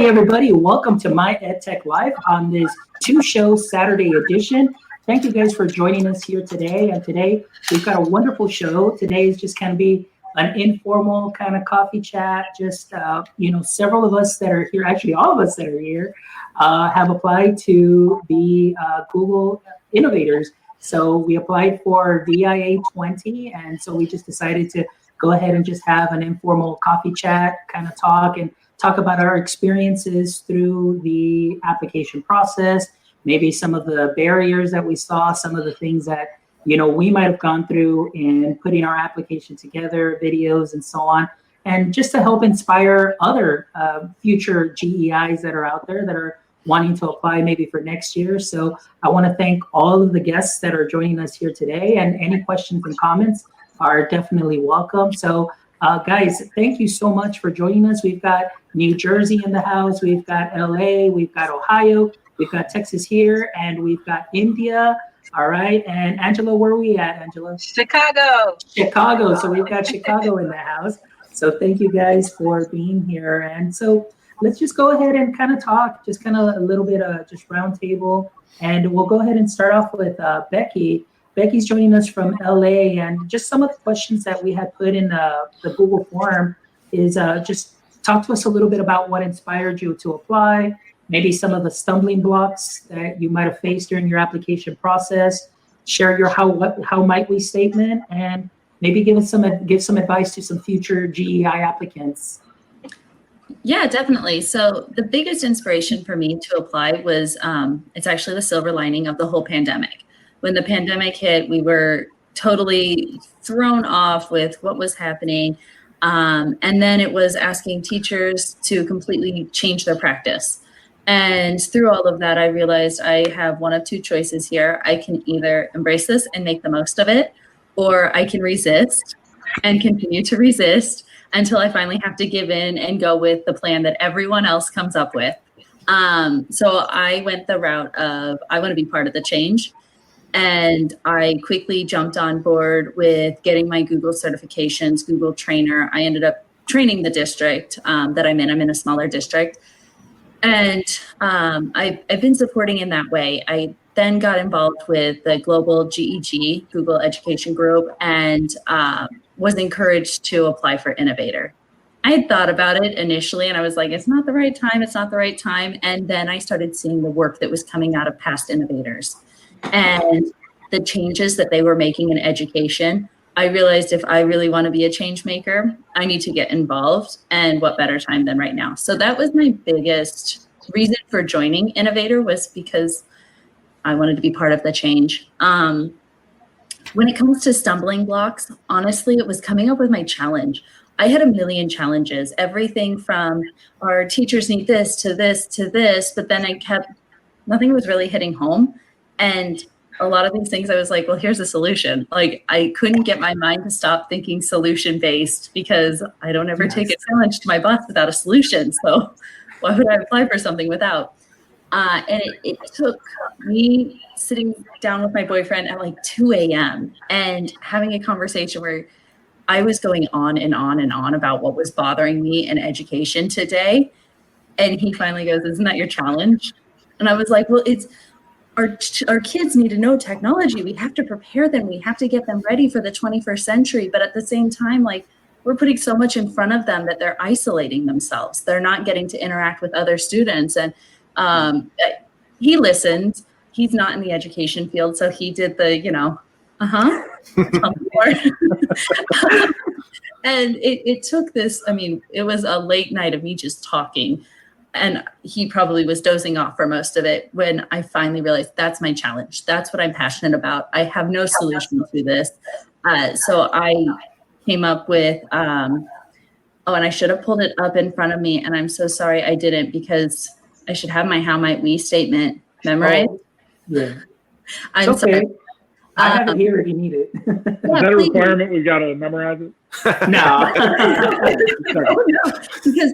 everybody. Welcome to My EdTech Live on this two-show Saturday edition. Thank you guys for joining us here today. And today we've got a wonderful show. Today is just going to be an informal kind of coffee chat. Just, several of us that are here, actually all of us that are here, have applied to be Google Innovators. So we applied for VIA 20, and so we just decided to go ahead and just have an informal coffee chat, kind of talk about our experiences through the application process, maybe some of the barriers that we saw, some of the things that, we might have gone through in putting our application together, videos and so on, and just to help inspire other future GEIs that are out there that are wanting to apply maybe for next year. So I want to thank all of the guests that are joining us here today, and any questions and comments are definitely welcome. So guys, thank you so much for joining us. We've got New Jersey in the house, we've got LA, we've got Ohio, we've got Texas here, and we've got India. All right, and Angela, where are we at, Angela? Chicago. So we've got Chicago in the house. So thank you guys for being here. And so let's just go ahead and kind of talk, just kind of a little bit of just round table. And we'll go ahead and start off with Becky. Becky's joining us from LA, and just some of the questions that we had put in the Google form is just talk to us a little bit about what inspired you to apply, maybe some of the stumbling blocks that you might have faced during your application process, share your how might we statement, and maybe give some advice to some future GEI applicants. Yeah, definitely. So the biggest inspiration for me to apply was it's actually the silver lining of the whole pandemic. When the pandemic hit, we were totally thrown off with what was happening. And then it was asking teachers to completely change their practice. And through all of that, I realized I have one of two choices here. I can either embrace this and make the most of it, or I can resist and continue to resist until I finally have to give in and go with the plan that everyone else comes up with. So I went the route of, I want to be part of the change. And I quickly jumped on board with getting my Google certifications, Google trainer. I ended up training the district that I'm in. I'm in a smaller district. And I've been supporting in that way. I then got involved with the global GEG, Google Education Group, and was encouraged to apply for Innovator. I had thought about it initially, and I was like, it's not the right time. And then I started seeing the work that was coming out of past innovators and the changes that they were making in education. I realized if I really want to be a change maker, I need to get involved, and what better time than right now. So that was my biggest reason for joining Innovator, was because I wanted to be part of the change. When it comes to stumbling blocks, honestly, it was coming up with my challenge. I had a million challenges, everything from our teachers need this to this to this, but then nothing was really hitting home. And a lot of these things I was like, well, here's a solution. Like, I couldn't get my mind to stop thinking solution based, because I don't ever take a challenge to my boss without a solution. So why would I apply for something without? And it took me sitting down with my boyfriend at like 2 a.m. and having a conversation where I was going on and on and on about what was bothering me in education today. And he finally goes, isn't that your challenge? And I was like, well, it's our kids need to know technology. We have to prepare them. We have to get them ready for the 21st century. But at the same time, like, we're putting so much in front of them that they're isolating themselves. They're not getting to interact with other students. And he listened. He's not in the education field, so he did the, and it took this, it was a late night of me just talking. And he probably was dozing off for most of it when I finally realized that's my challenge. That's what I'm passionate about. I have no solution to this. So I came up with, and I should have pulled it up in front of me. And I'm so sorry I didn't, because I should have my how might we statement memorized. Oh, yeah. I'm okay. sorry. I have it here if you need it. Is that a requirement? We've got to memorize it? No. Because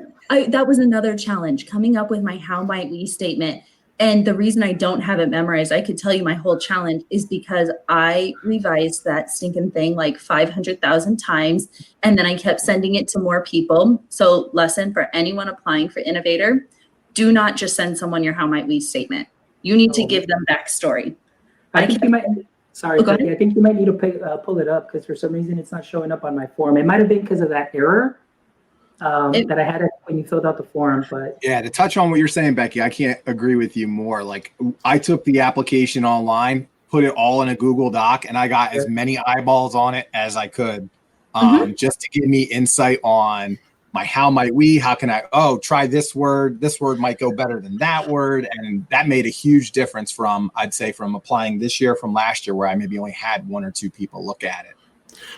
that was another challenge, coming up with my how might we statement. And the reason I don't have it memorized, I could tell you my whole challenge, is because I revised that stinking thing like 500,000 times. And then I kept sending it to more people. So lesson for anyone applying for Innovator, do not just send someone your how might we statement. You need to give them backstory. I think you might, sorry, Oh, go ahead. Becky, I think you might need to pull it up because for some reason it's not showing up on my form. It might have been because of that error that I had when you filled out the form, but. Yeah, to touch on what you're saying, Becky, I can't agree with you more. Like, I took the application online, put it all in a Google Doc, and I got as many eyeballs on it as I could, just to give me insight on my how might we, how can I, try this word might go better than that word. And that made a huge difference from, I'd say, from applying this year from last year, where I maybe only had 1 or 2 people look at it.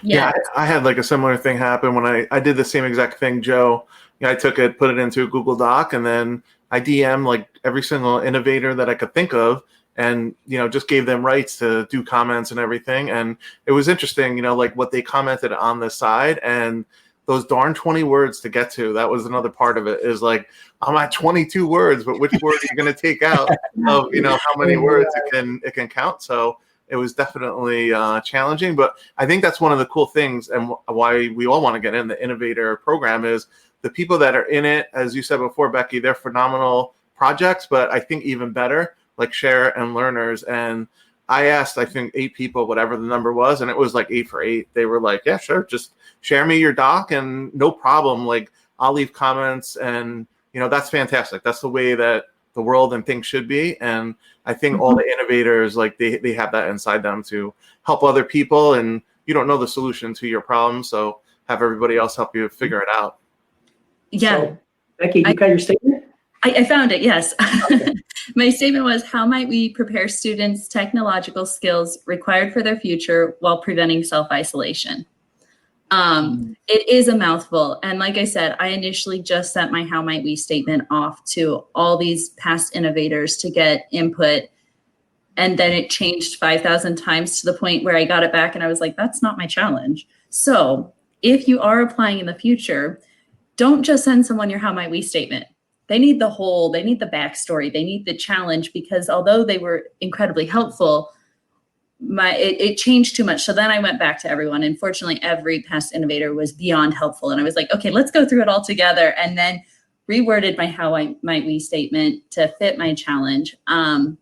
Yeah, I had like a similar thing happen when I did the same exact thing, Joe. I took it, put it into a Google Doc, and then I DM like every single innovator that I could think of, and just gave them rights to do comments and everything. And it was interesting, like what they commented on the side, and those darn 20 words to get to. That was another part of it, is like, I'm at 22 words, but which word are you going to take out of how many words it can count. So it was definitely challenging, but I think that's one of the cool things, and why we all want to get in the Innovator program, is the people that are in it, as you said before, Becky, they're phenomenal projects, but I think even better, like share and learners. And I asked, I think 8 people, whatever the number was, and it was like 8 for 8. They were like, yeah, sure, just share me your doc and no problem. Like, I'll leave comments, and that's fantastic. That's the way that the world and things should be. And I think all the innovators, like they have that inside them to help other people, and you don't know the solution to your problem, so have everybody else help you figure it out. Yeah. So, Becky, you got your statement? I found it, yes. Okay. My statement was, how might we prepare students' technological skills required for their future while preventing self-isolation? It is a mouthful. And like I said, I initially just sent my how might we statement off to all these past innovators to get input. And then it changed 5,000 times to the point where I got it back and I was like, that's not my challenge. So if you are applying in the future, don't just send someone your how might we statement. They need the whole, they need the backstory, they need the challenge, because although they were incredibly helpful, it changed too much. So then I went back to everyone. And fortunately, every past innovator was beyond helpful. And I was like, okay, let's go through it all together. And then reworded my how might we statement to fit my challenge. And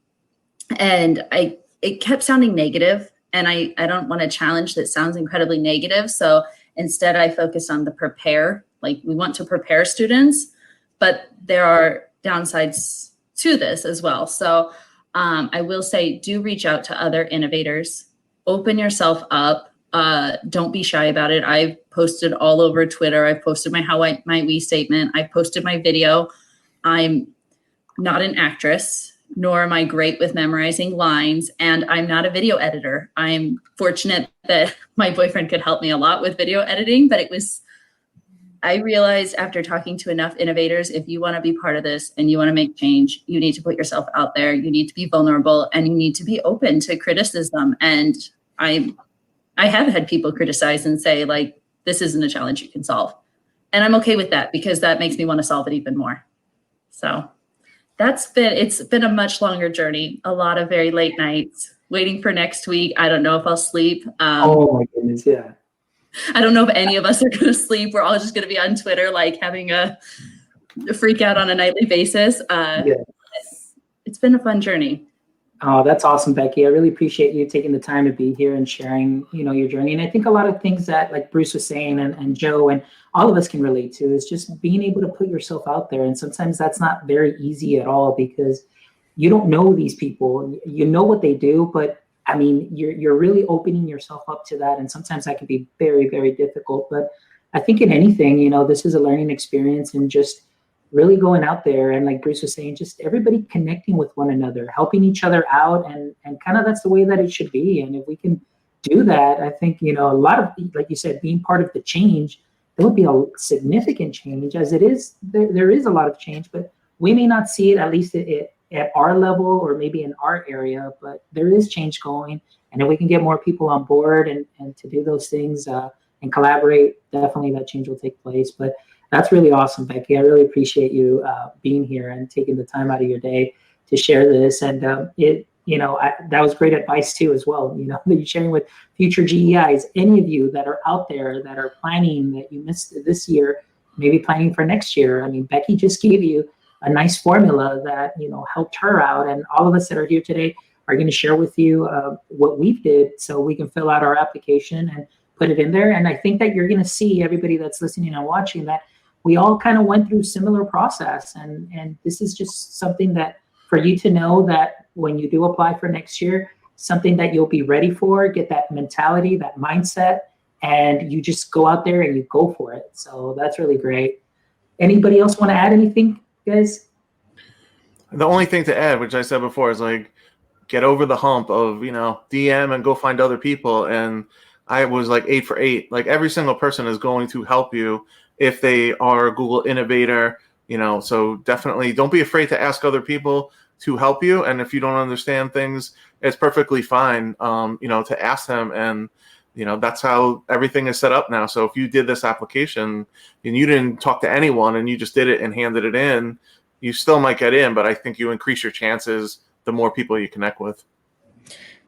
it kept sounding negative. And I don't want a challenge that sounds incredibly negative. So instead I focused on the prepare. Like, we want to prepare students, but there are downsides to this as well. So I will say, do reach out to other innovators, open yourself up. Don't be shy about it. I've posted all over Twitter. I've posted my how might we statement. I've posted my video. I'm not an actress, nor am I great with memorizing lines. And I'm not a video editor. I'm fortunate that my boyfriend could help me a lot with video editing, but I realized after talking to enough innovators, if you want to be part of this and you want to make change, you need to put yourself out there. You need to be vulnerable, and you need to be open to criticism. And I have had people criticize and say, like, this isn't a challenge you can solve. And I'm okay with that, because that makes me want to solve it even more. So it's been a much longer journey, a lot of very late nights, waiting for next week. I don't know if I'll sleep. Oh my goodness, yeah. I don't know if any of us are going to sleep. We're all just going to be on Twitter, like having a freak out on a nightly basis. It's been a fun journey. Oh, that's awesome, Becky. I really appreciate you taking the time to be here and sharing, your journey. And I think a lot of things that, like Bruce was saying, and Joe and all of us can relate to, is just being able to put yourself out there. And sometimes that's not very easy at all, because you don't know these people. You know what they do, but I mean, you're really opening yourself up to that. And sometimes that can be very, very difficult. But I think in anything, this is a learning experience, and just really going out there. And like Bruce was saying, just everybody connecting with one another, helping each other out. And kind of that's the way that it should be. And if we can do that, I think, a lot of, like you said, being part of the change, there would be a significant change. As it is, there is a lot of change, but we may not see it, at least at our level or maybe in our area, but there is change going. And if we can get more people on board and to do those things and collaborate, definitely that change will take place. But that's really awesome, Becky. I really appreciate you being here and taking the time out of your day to share this. And that was great advice too, as well. That you're sharing with future GEIs, any of you that are out there that are planning, that you missed this year, maybe planning for next year. I mean, Becky just gave you a nice formula that, helped her out. And all of us that are here today are going to share with you what we did so we can fill out our application and put it in there. And I think that you're going to see, everybody that's listening and watching, that we all kind of went through similar process. And this is just something that for you to know that when you do apply for next year, something that you'll be ready for, get that mentality, that mindset, and you just go out there and you go for it. So that's really great. Anybody else want to add anything, guys? The only thing to add, which I said before, is like, get over the hump of, DM and go find other people. And I was like 8 for 8. Like every single person is going to help you if they are a Google Innovator, so definitely don't be afraid to ask other people to help you. And if you don't understand things, it's perfectly fine, to ask them. And, that's how everything is set up now. So if you did this application and you didn't talk to anyone and you just did it and handed it in, you still might get in, but I think you increase your chances the more people you connect with.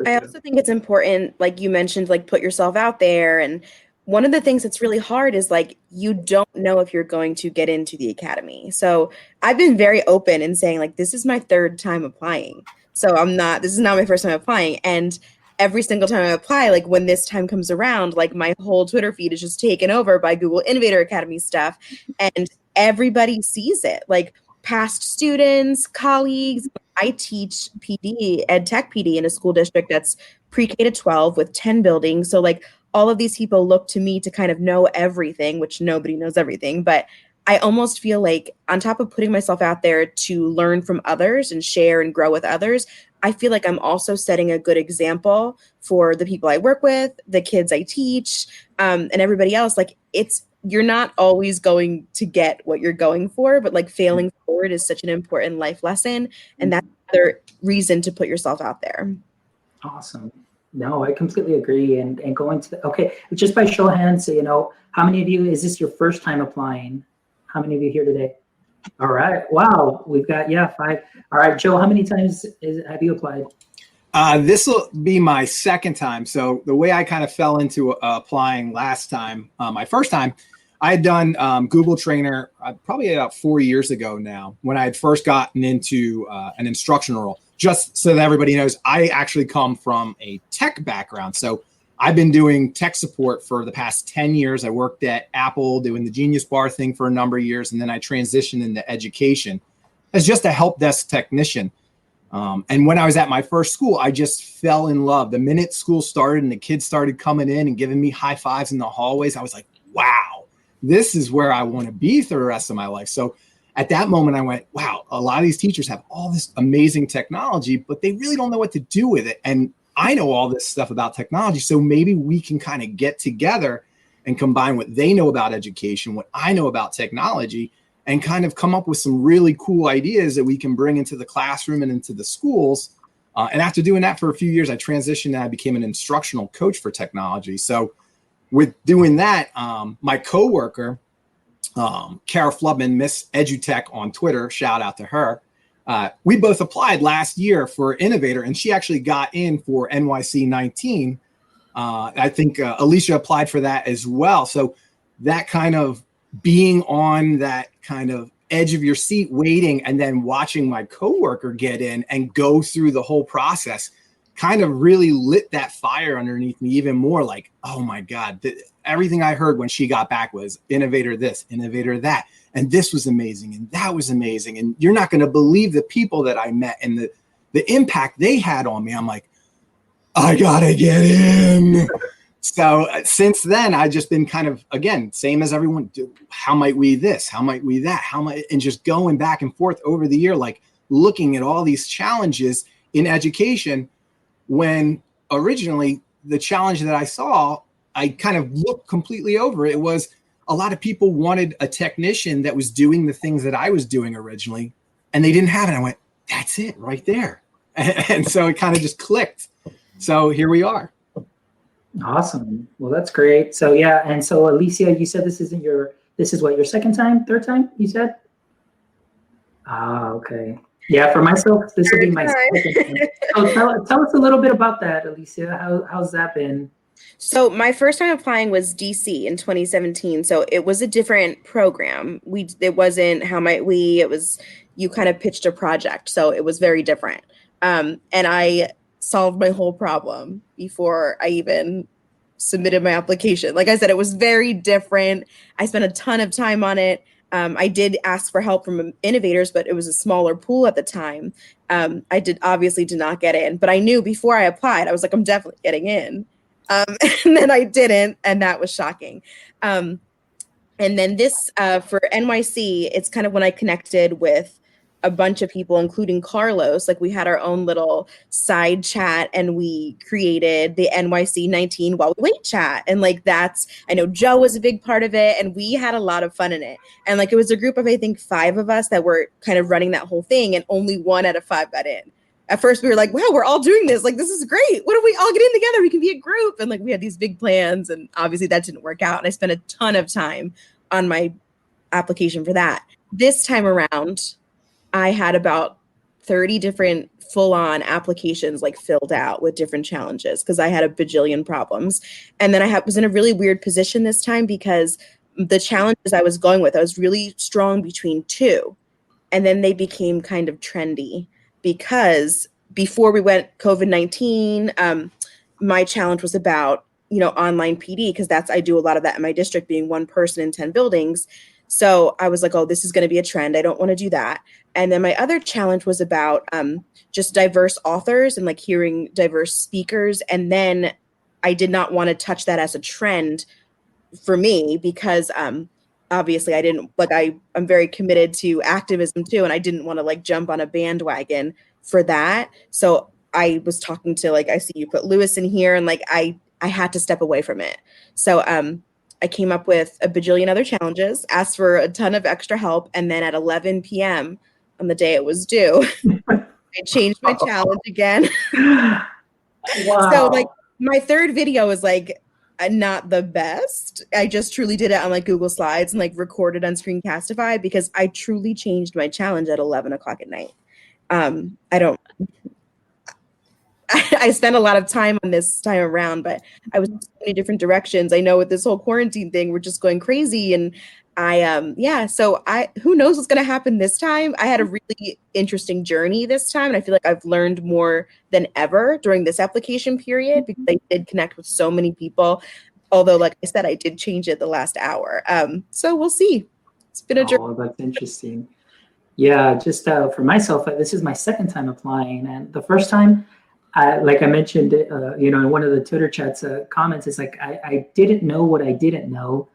I also think it's important, like you mentioned, like put yourself out there. And one of the things that's really hard is like, you don't know if you're going to get into the academy. So I've been very open in saying like, this is my 3rd time applying. So this is not my first time applying. And every single time I apply, like when this time comes around, like my whole Twitter feed is just taken over by Google Innovator Academy stuff. And everybody sees it, like past students, colleagues. I teach PD, ed tech PD in a school district that's pre-K to 12 with 10 buildings. So like all of these people look to me to kind of know everything, which nobody knows everything. But I almost feel like on top of putting myself out there to learn from others and share and grow with others, I feel like I'm also setting a good example for the people I work with, the kids I teach, and everybody else. Like you're not always going to get what you're going for, but like failing forward is such an important life lesson. And that's another reason to put yourself out there. Awesome. No, I completely agree. And going to, okay, just by show of hands, so, how many of you, is this your first time applying? How many of you here today? All right. Wow. We've got, 5. All right, Joe, how many times have you applied? This will be my 2nd time. So the way I kind of fell into applying last time, my first time, I had done Google Trainer probably about 4 years ago now, when I had first gotten into an instructional role. Just so that everybody knows, I actually come from a tech background. So I've been doing tech support for the past 10 years. I worked at Apple doing the Genius Bar thing for a number of years, and then I transitioned into education as just a help desk technician. And when I was at my first school, I just fell in love. The minute school started and the kids started coming in and giving me high fives in the hallways, I was like, wow, this is where I want to be for the rest of my life. So at that moment, I went, wow, a lot of these teachers have all this amazing technology, but they really don't know what to do with it. And I know all this stuff about technology, so maybe we can kind of get together and combine what they know about education, what I know about technology, and kind of come up with some really cool ideas that we can bring into the classroom and into the schools. And after doing that for a few years, I transitioned and I became an instructional coach for technology. So with doing that, my coworker, Kara Flubman, Miss EduTech on Twitter, shout out to her. We both applied last year for Innovator, and she actually got in for NYC 19. I think Alicia applied for that as well. So that kind of being on that kind of edge of your seat, waiting, and then watching my coworker get in and go through the whole process kind of really lit that fire underneath me even more. Like, oh my God, everything I heard when she got back was Innovator this, Innovator that. And this was amazing. And that was amazing. And you're not going to believe the people that I met and the impact they had on me. I'm like, I gotta get in. So since then, I've just been kind of, again, same as everyone. How might we this? How might we that? And just going back and forth over the year, like looking at all these challenges in education, when originally the challenge that I saw, I kind of looked completely over. It was a lot of people wanted a technician that was doing the things that I was doing originally, and they didn't have it. I went, that's it right there. And so it kind of just clicked. So here we are. Awesome. Well, that's great. So yeah, and so Alicia, you said this is what, your second time, third time, you said? Ah, okay. Yeah, for myself, this will be my second time. So tell us a little bit about that, Alicia. How's that been? So my first time applying was DC in 2017. So it was a different program. It wasn't How Might We, it was you kind of pitched a project. So it was very different. And I solved my whole problem before I even submitted my application. Like I said, it was very different. I spent a ton of time on it. I did ask for help from innovators, but it was a smaller pool at the time. I obviously did not get in, but I knew before I applied, I was like, I'm definitely getting in. And then I didn't, and that was shocking. And then this, for NYC, it's kind of when I connected with a bunch of people, including Carlos. Like we had our own little side chat, and we created the NYC 19 While We Wait chat. And like I know Joe was a big part of it, and we had a lot of fun in it. And like it was a group of, I think, 5 of us that were kind of running that whole thing, and only 1 out of 5 got in. At first we were like, wow, we're all doing this. Like, this is great. What if we all get in together? We can be a group. And like, we had these big plans, and obviously that didn't work out. And I spent a ton of time on my application for that. This time around, I had about 30 different full-on applications like filled out with different challenges because I had a bajillion problems. And then I was in a really weird position this time because the challenges I was going with, I was really strong between 2. And then they became kind of trendy because before we went COVID-19, my challenge was about, online PD, because I do a lot of that in my district, being 1 person in 10 buildings. So I was like, oh, this is going to be a trend. I don't want to do that. And then my other challenge was about just diverse authors and like hearing diverse speakers. And then I did not want to touch that as a trend for me because obviously I didn't I'm very committed to activism too. And I didn't want to like jump on a bandwagon for that. So I was talking to I see you put Lewis in here, and like I had to step away from it. So I came up with a bajillion other challenges, asked for a ton of extra help, and then at 11 p.m. on the day it was due, I changed my challenge again. Wow. So like my 3rd video is like not the best. I just truly did it on like Google Slides and like recorded on Screencastify because I truly changed my challenge at 11 o'clock at night. I spent a lot of time on this time around, but I was in so many different directions. I know with this whole quarantine thing, we're just going crazy. And who knows what's going to happen this time? I had a really interesting journey this time. And I feel like I've learned more than ever during this application period because I did connect with so many people. Although, like I said, I did change it the last hour. So we'll see. It's been a journey. Oh, that's interesting. Yeah, just for myself, this is my 2nd time applying. And the first time, like I mentioned, in one of the Twitter chats comments, it's like I didn't know what I didn't know,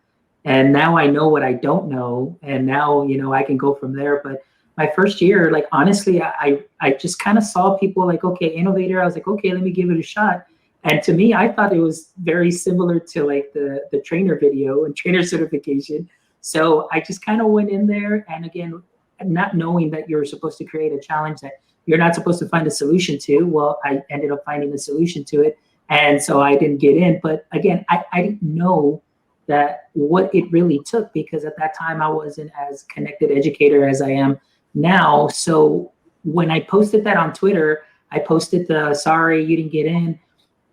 and now I know what I don't know, and now I can go from there. But my first year, like honestly, I just kind of saw people like, okay, Innovator. I was like, okay, let me give it a shot. And to me, I thought it was very similar to like the trainer video and trainer certification. So I just kind of went in there, and again, not knowing that you're supposed to create a challenge that you're not supposed to find a solution to. Well, I ended up finding a solution to it. And so I didn't get in. But again, I didn't know that what it really took, because at that time I wasn't as connected educator as I am now. So when I posted that on Twitter, I posted the sorry you didn't get in.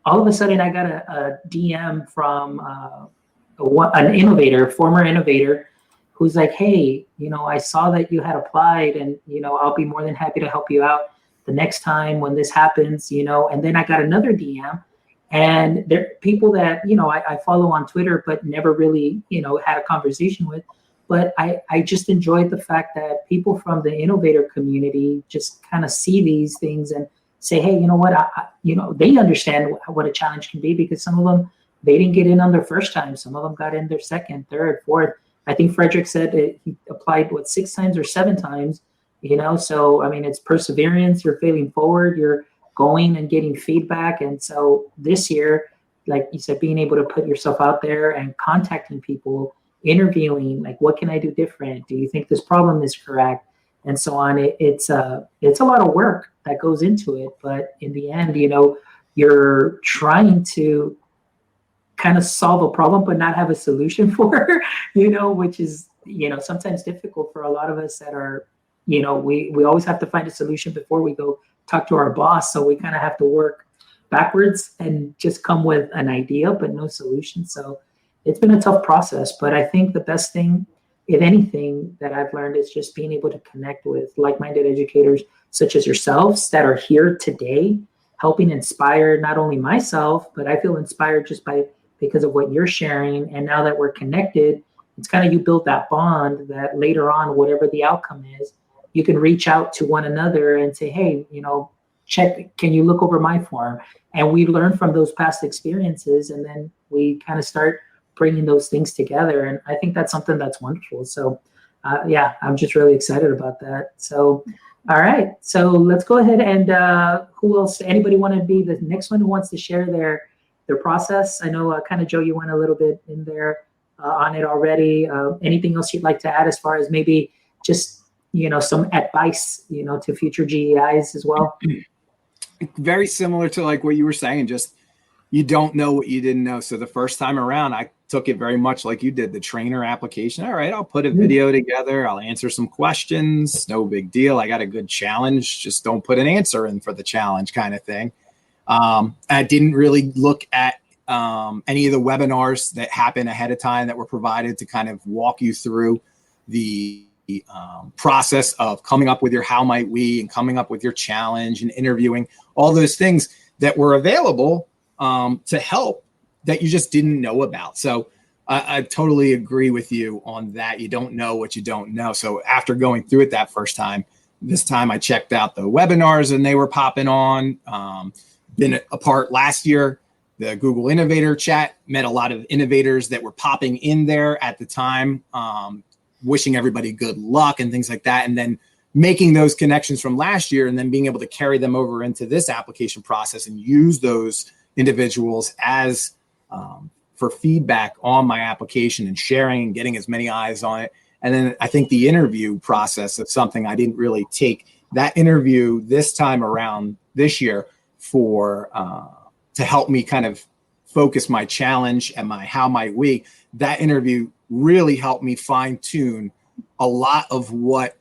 All of a sudden I got a DM from an innovator, former innovator, who's like, hey, I saw that you had applied, and, I'll be more than happy to help you out the next time when this happens, and then I got another DM, and there are people that, I follow on Twitter, but never really, had a conversation with. But I just enjoyed the fact that people from the innovator community just kind of see these things and say, hey, you know what, they understand what a challenge can be, because some of them, they didn't get in on their first time. Some of them got in their 2nd, 3rd, 4th. I think Frederick said he applied 6 times or 7 times, so I mean, it's perseverance. You're failing forward, you're going and getting feedback. And so this year, like you said, being able to put yourself out there and contacting people, interviewing, like, what can I do different? Do you think this problem is correct? And so on. It's a lot of work that goes into it, but in the end, you're trying to kind of solve a problem but not have a solution for, which is, sometimes difficult for a lot of us that are, we always have to find a solution before we go talk to our boss. So we kind of have to work backwards and just come with an idea but no solution. So it's been a tough process, but I think the best thing if anything that I've learned is just being able to connect with like-minded educators such as yourselves that are here today, helping inspire not only myself, but I feel inspired just because of what you're sharing. And now that we're connected, it's kind of you build that bond that later on, whatever the outcome is, you can reach out to one another and say, hey, can you look over my form? And we learn from those past experiences, and then we kind of start bringing those things together. And I think that's something that's wonderful. So I'm just really excited about that. So, all right. So let's go ahead and who else? Anybody want to be the next one who wants to share their process? I know kind of Joe, you went a little bit in there on it already. Anything else you'd like to add as far as maybe just, some advice, to future GEIs as well? Very similar to like what you were saying, just you don't know what you didn't know. So the first time around, I took it very much like you did, the trainer application. All right, I'll put a video together. I'll answer some questions. No big deal. I got a good challenge. Just don't put an answer in for the challenge kind of thing. I didn't really look at any of the webinars that happened ahead of time that were provided to kind of walk you through the process of coming up with your how might we and coming up with your challenge and interviewing, all those things that were available to help that you just didn't know about. So I totally agree with you on that. You don't know what you don't know. So after going through it that first time, this time I checked out the webinars and they were popping on. Been a part last year, the Google Innovator chat, met a lot of innovators that were popping in there at the time, wishing everybody good luck and things like that. And then making those connections from last year and then being able to carry them over into this application process and use those individuals as for feedback on my application and sharing and getting as many eyes on it. And then I think the interview process is something I didn't really take that interview this time around this year for to help me kind of focus my challenge and my how might we. That interview really helped me fine tune a lot of what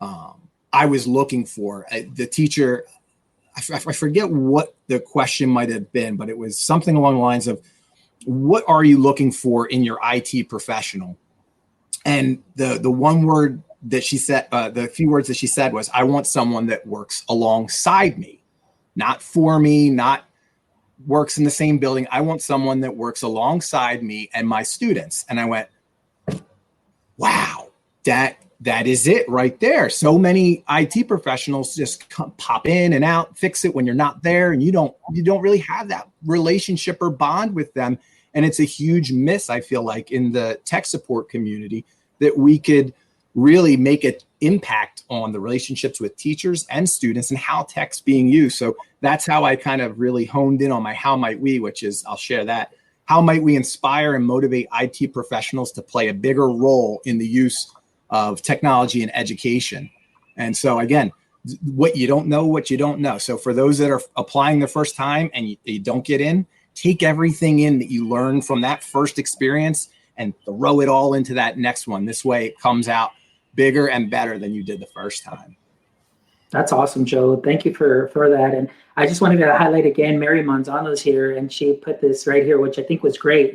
I was looking for. The teacher, I forget what the question might have been, but it was something along the lines of, what are you looking for in your IT professional? And the one word that she said, the few words that she said was, I want someone that works alongside me, not for me, not works in the same building. I want someone that works alongside me and my students. And I went, wow, that is it right there. So many IT professionals just pop in and out, fix it when you're not there, and you don't really have that relationship or bond with them. And it's a huge miss, I feel like, in the tech support community, that we could really make an impact on the relationships with teachers and students and how tech's being used. So that's how I kind of really honed in on my how might we, which is, I'll share that. How might we inspire and motivate IT professionals to play a bigger role in the use of technology and education? And so again, what you don't know. So for those that are applying the first time and you don't get in, take everything in that you learned from that first experience and throw it all into that next one. This way it comes out bigger and better than you did the first time. That's awesome, Joe. Thank you for that. And I just wanted to highlight again, Mary Manzano's here, and she put this right here, which I think was great.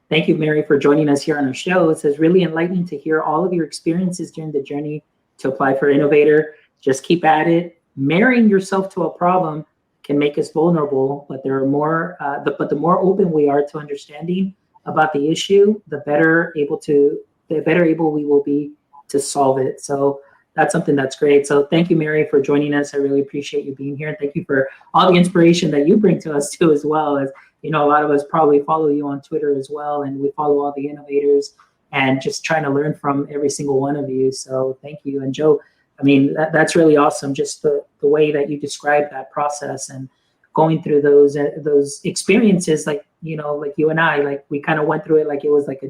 Thank you, Mary, for joining us here on our show. It says, really enlightening to hear all of your experiences during the journey to apply for Innovator. Just keep at it. Marrying yourself to a problem can make us vulnerable, but there are more. But the more open we are to understanding about the issue, the better able we will be to solve it. So that's something that's great. So thank you, Mary, for joining us. I really appreciate you being here. And thank you for all the inspiration that you bring to us too, as well. As a lot of us probably follow you on Twitter as well, and we follow all the innovators and just trying to learn from every single one of you. So thank you. And Joe, I mean, that's really awesome. Just the way that you described that process and going through those experiences, like you and I, like we kind of went through it like it was like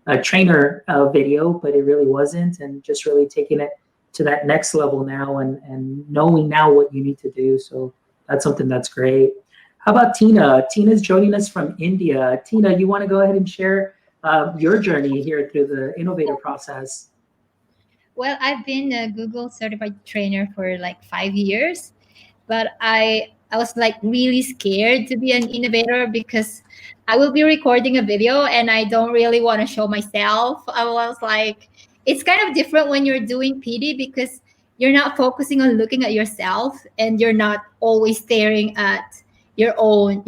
a trainer video, but it really wasn't. And just really taking it to that next level now and knowing now what you need to do. So that's something that's great. How about Tina? Tina's joining us from India. Tina, you want to go ahead and share your journey here through the Innovator process? Well, I've been a Google certified trainer for like 5 years, but I was like really scared to be an innovator because I will be recording a video and I don't really want to show myself. I was like, it's kind of different when you're doing PD because you're not focusing on looking at yourself and you're not always staring at your own,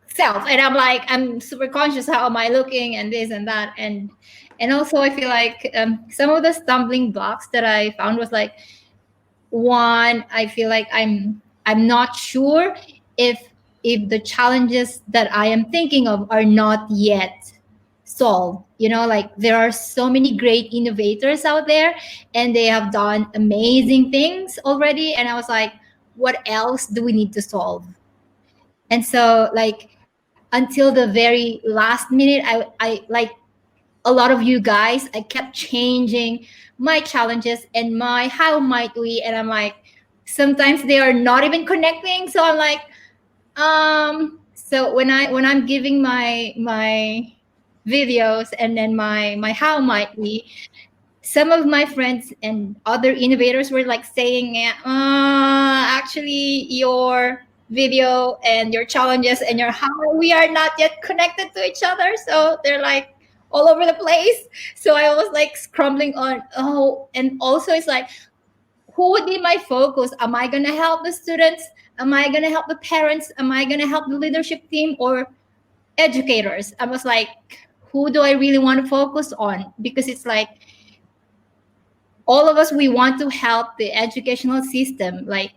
self. And I'm super conscious, how am I looking and this and that. And also I feel like some of the stumbling blocks that I found was like, one, I feel like I'm not sure if the challenges that I am thinking of are not yet solved. Like there are so many great innovators out there and they have done amazing things already. And I was like, what else do we need to solve? And so like until the very last minute, I like a lot of you guys, I kept changing my challenges and my how might we, and I'm like, sometimes they are not even connecting. So I'm like, so when I'm giving my videos and then my how might we, some of my friends and other innovators were like saying, actually your video and your challenges and your how we are not yet connected to each other. So they're like all over the place. So I was like scrambling on, and also it's like, who would be my focus? Am I going to help the students? Am I going to help the parents? Am I going to help the leadership team or educators? I was like, who do I really want to focus on? Because it's like, all of us, we want to help the educational system, like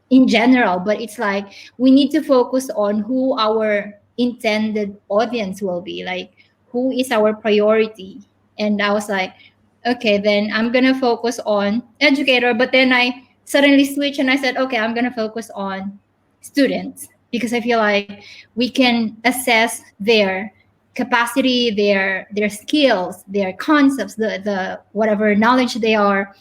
in general, but it's like we need to focus on who our intended audience will be, like who is our priority. And I was like, okay, then I'm gonna focus on educator. But then I suddenly switched and I said, okay, I'm gonna focus on students, because I feel like we can assess their capacity, their skills, their concepts, the whatever knowledge they are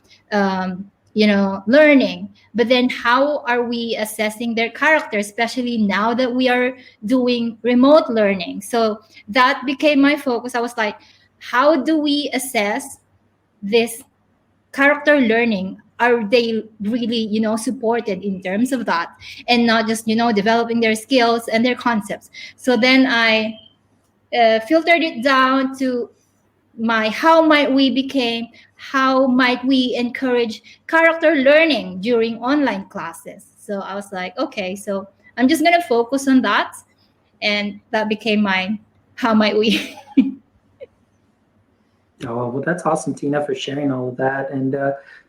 learning. But then how are we assessing their character, especially now that we are doing remote learning? So that became my focus. I was like, how do we assess this character learning? Are they really supported in terms of that, and not just developing their skills and their concepts? So then I filtered it down to my how might we became, how might we encourage character learning during online classes. So I was like, okay, so I'm just going to focus on that. And that became my how might we. Oh, well, that's awesome, Tina, for sharing all of that. And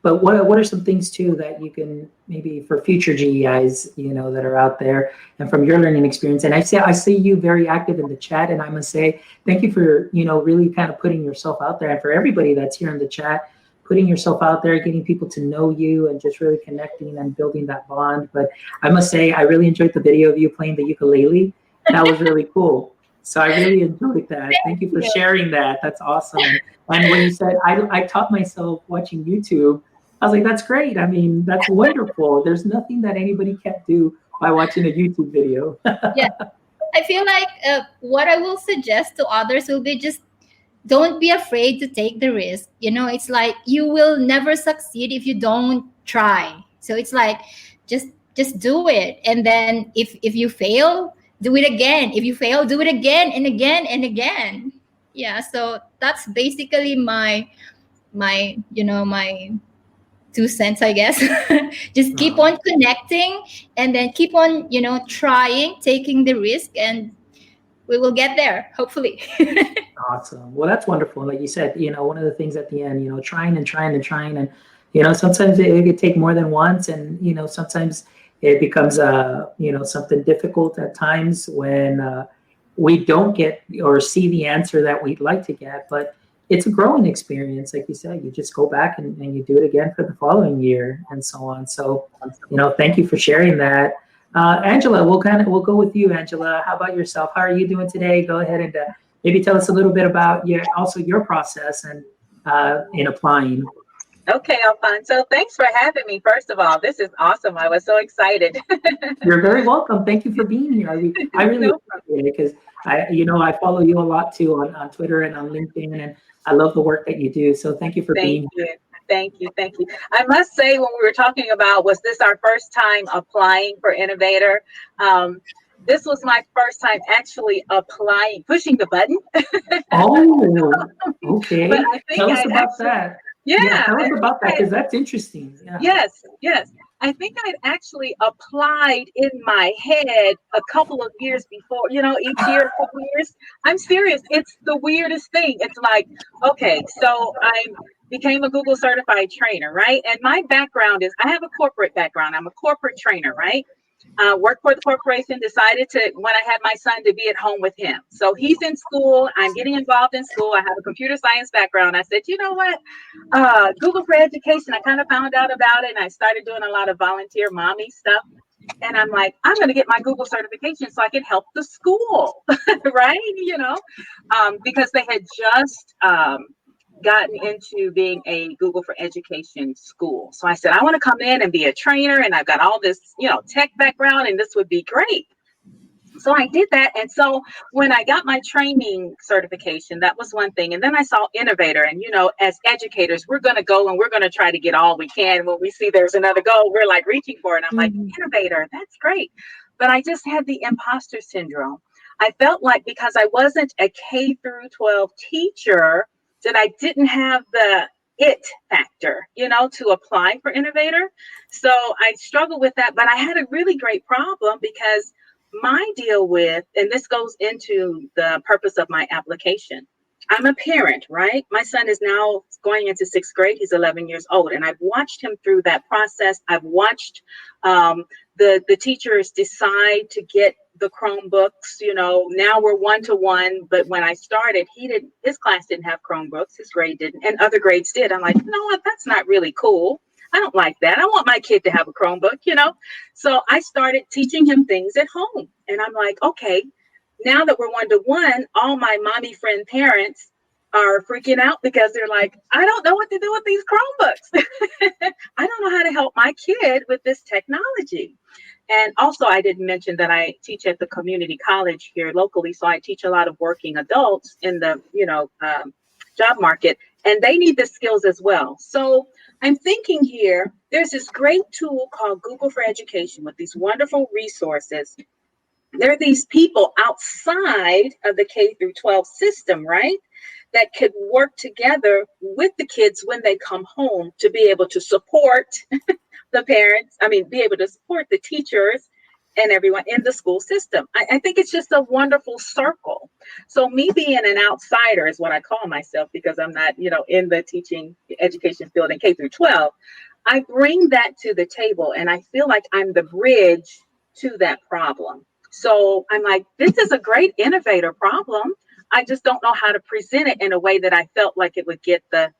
but what are some things too that you can maybe for future GEIs, that are out there, and from your learning experience? And I see you very active in the chat, and I must say thank you for really kind of putting yourself out there, and for everybody that's here in the chat, putting yourself out there, getting people to know you, and just really connecting and building that bond. But I must say I really enjoyed the video of you playing the ukulele. That was really cool. So I really enjoyed that. Thank you for sharing that. That's awesome. And when you said I taught myself watching YouTube, I was like, that's great. I mean, that's wonderful. There's nothing that anybody can't do by watching a YouTube video. Yeah, I feel like what I will suggest to others will be just don't be afraid to take the risk. It's like you will never succeed if you don't try. So it's like just do it. And then if you fail, do it again. If you fail, do it again and again and again. Yeah, so that's basically my 2 cents, I guess. Just keep on connecting and then keep on, trying, taking the risk, and we will get there, hopefully. Awesome. Well, that's wonderful. Like you said, one of the things at the end, trying and trying and trying. And, sometimes it could take more than once. And, sometimes it becomes, something difficult at times when we don't get or see the answer that we'd like to get. But it's a growing experience. Like you said, you just go back and you do it again for the following year and so on. So, thank you for sharing that. Angela, we'll go with you, Angela. How about yourself? How are you doing today? Go ahead and maybe tell us a little bit about your process and in applying. Okay, Alfonso, thanks for having me. First of all, this is awesome. I was so excited. You're very welcome. Thank you for being here. I really appreciate it because I follow you a lot too on Twitter and on LinkedIn, and I love the work that you do. So thank you for being here. Thank you. I must say, when we were talking about was this our first time applying for Innovator, this was my first time actually applying, pushing the button. Oh, okay. But I think Tell us I about actually, that. Yeah, yeah, tell I us think about that I, because that's interesting. Yeah. yes, yes. I think I'd actually applied in my head a couple of years before, each year, a couple of years. I'm serious. It's the weirdest thing. It's like, okay, so I became a Google certified trainer, right? And my background is I have a corporate background. I'm a corporate trainer, right? Worked for the corporation, decided to, when I had my son, to be at home with him. So he's in school. I'm getting involved in school. I have a computer science background. I said, you know what? Google for Education, I kind of found out about it and I started doing a lot of volunteer mommy stuff. And I'm like, I'm going to get my Google certification so I can help the school, right? Because they had just gotten into being a Google for Education school. So I said, I want to come in and be a trainer and I've got all this, tech background and this would be great. So I did that. And so when I got my training certification, that was one thing. And then I saw Innovator. And, as educators, we're going to go and we're going to try to get all we can. When we see there's another goal, we're like reaching for it. I'm like, Innovator, that's great. But I just had the imposter syndrome. I felt like because I wasn't a K through 12 teacher, that I didn't have the it factor, to apply for Innovator. So I struggled with that. But I had a really great problem because my deal with, and this goes into the purpose of my application. I'm a parent, right? My son is now going into 6th grade. He's 11 years old. And I've watched him through that process. I've watched the teachers decide to get the Chromebooks. Now we're 1-to-1. But when I started, his class didn't have Chromebooks. His grade didn't. And other grades did. I'm like, you know what? That's not really cool. I don't like that. I want my kid to have a Chromebook, So I started teaching him things at home. And I'm like, okay, now that we're 1-to-1, all my mommy friend parents are freaking out because they're like, I don't know what to do with these Chromebooks. I don't know how to help my kid with this technology. And also, I didn't mention that I teach at the community college here locally. So I teach a lot of working adults in the, job market, and they need the skills as well. So I'm thinking here, there's this great tool called Google for Education with these wonderful resources. There are these people outside of the K through 12 system, right? That could work together with the kids when they come home to be able to support the parents, be able to support the teachers and everyone in the school system. I think it's just a wonderful circle. So me being an outsider is what I call myself because I'm not, in the teaching education field in K through 12. I bring that to the table and I feel like I'm the bridge to that problem. So I'm like, this is a great innovator problem. I just don't know how to present it in a way that I felt like it would get the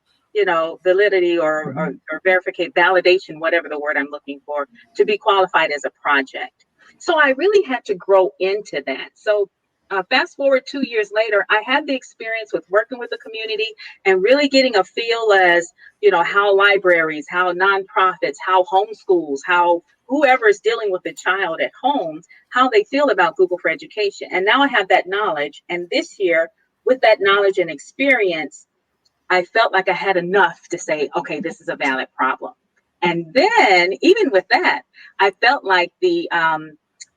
validity or verification, validation, whatever the word I'm looking for, to be qualified as a project. So I really had to grow into that. So fast forward 2 years later, I had the experience with working with the community and really getting a feel as, how libraries, how nonprofits, how homeschools, how whoever is dealing with the child at home, how they feel about Google for Education. And now I have that knowledge. And this year, with that knowledge and experience, I felt like I had enough to say, okay, this is a valid problem. And then even with that, I felt like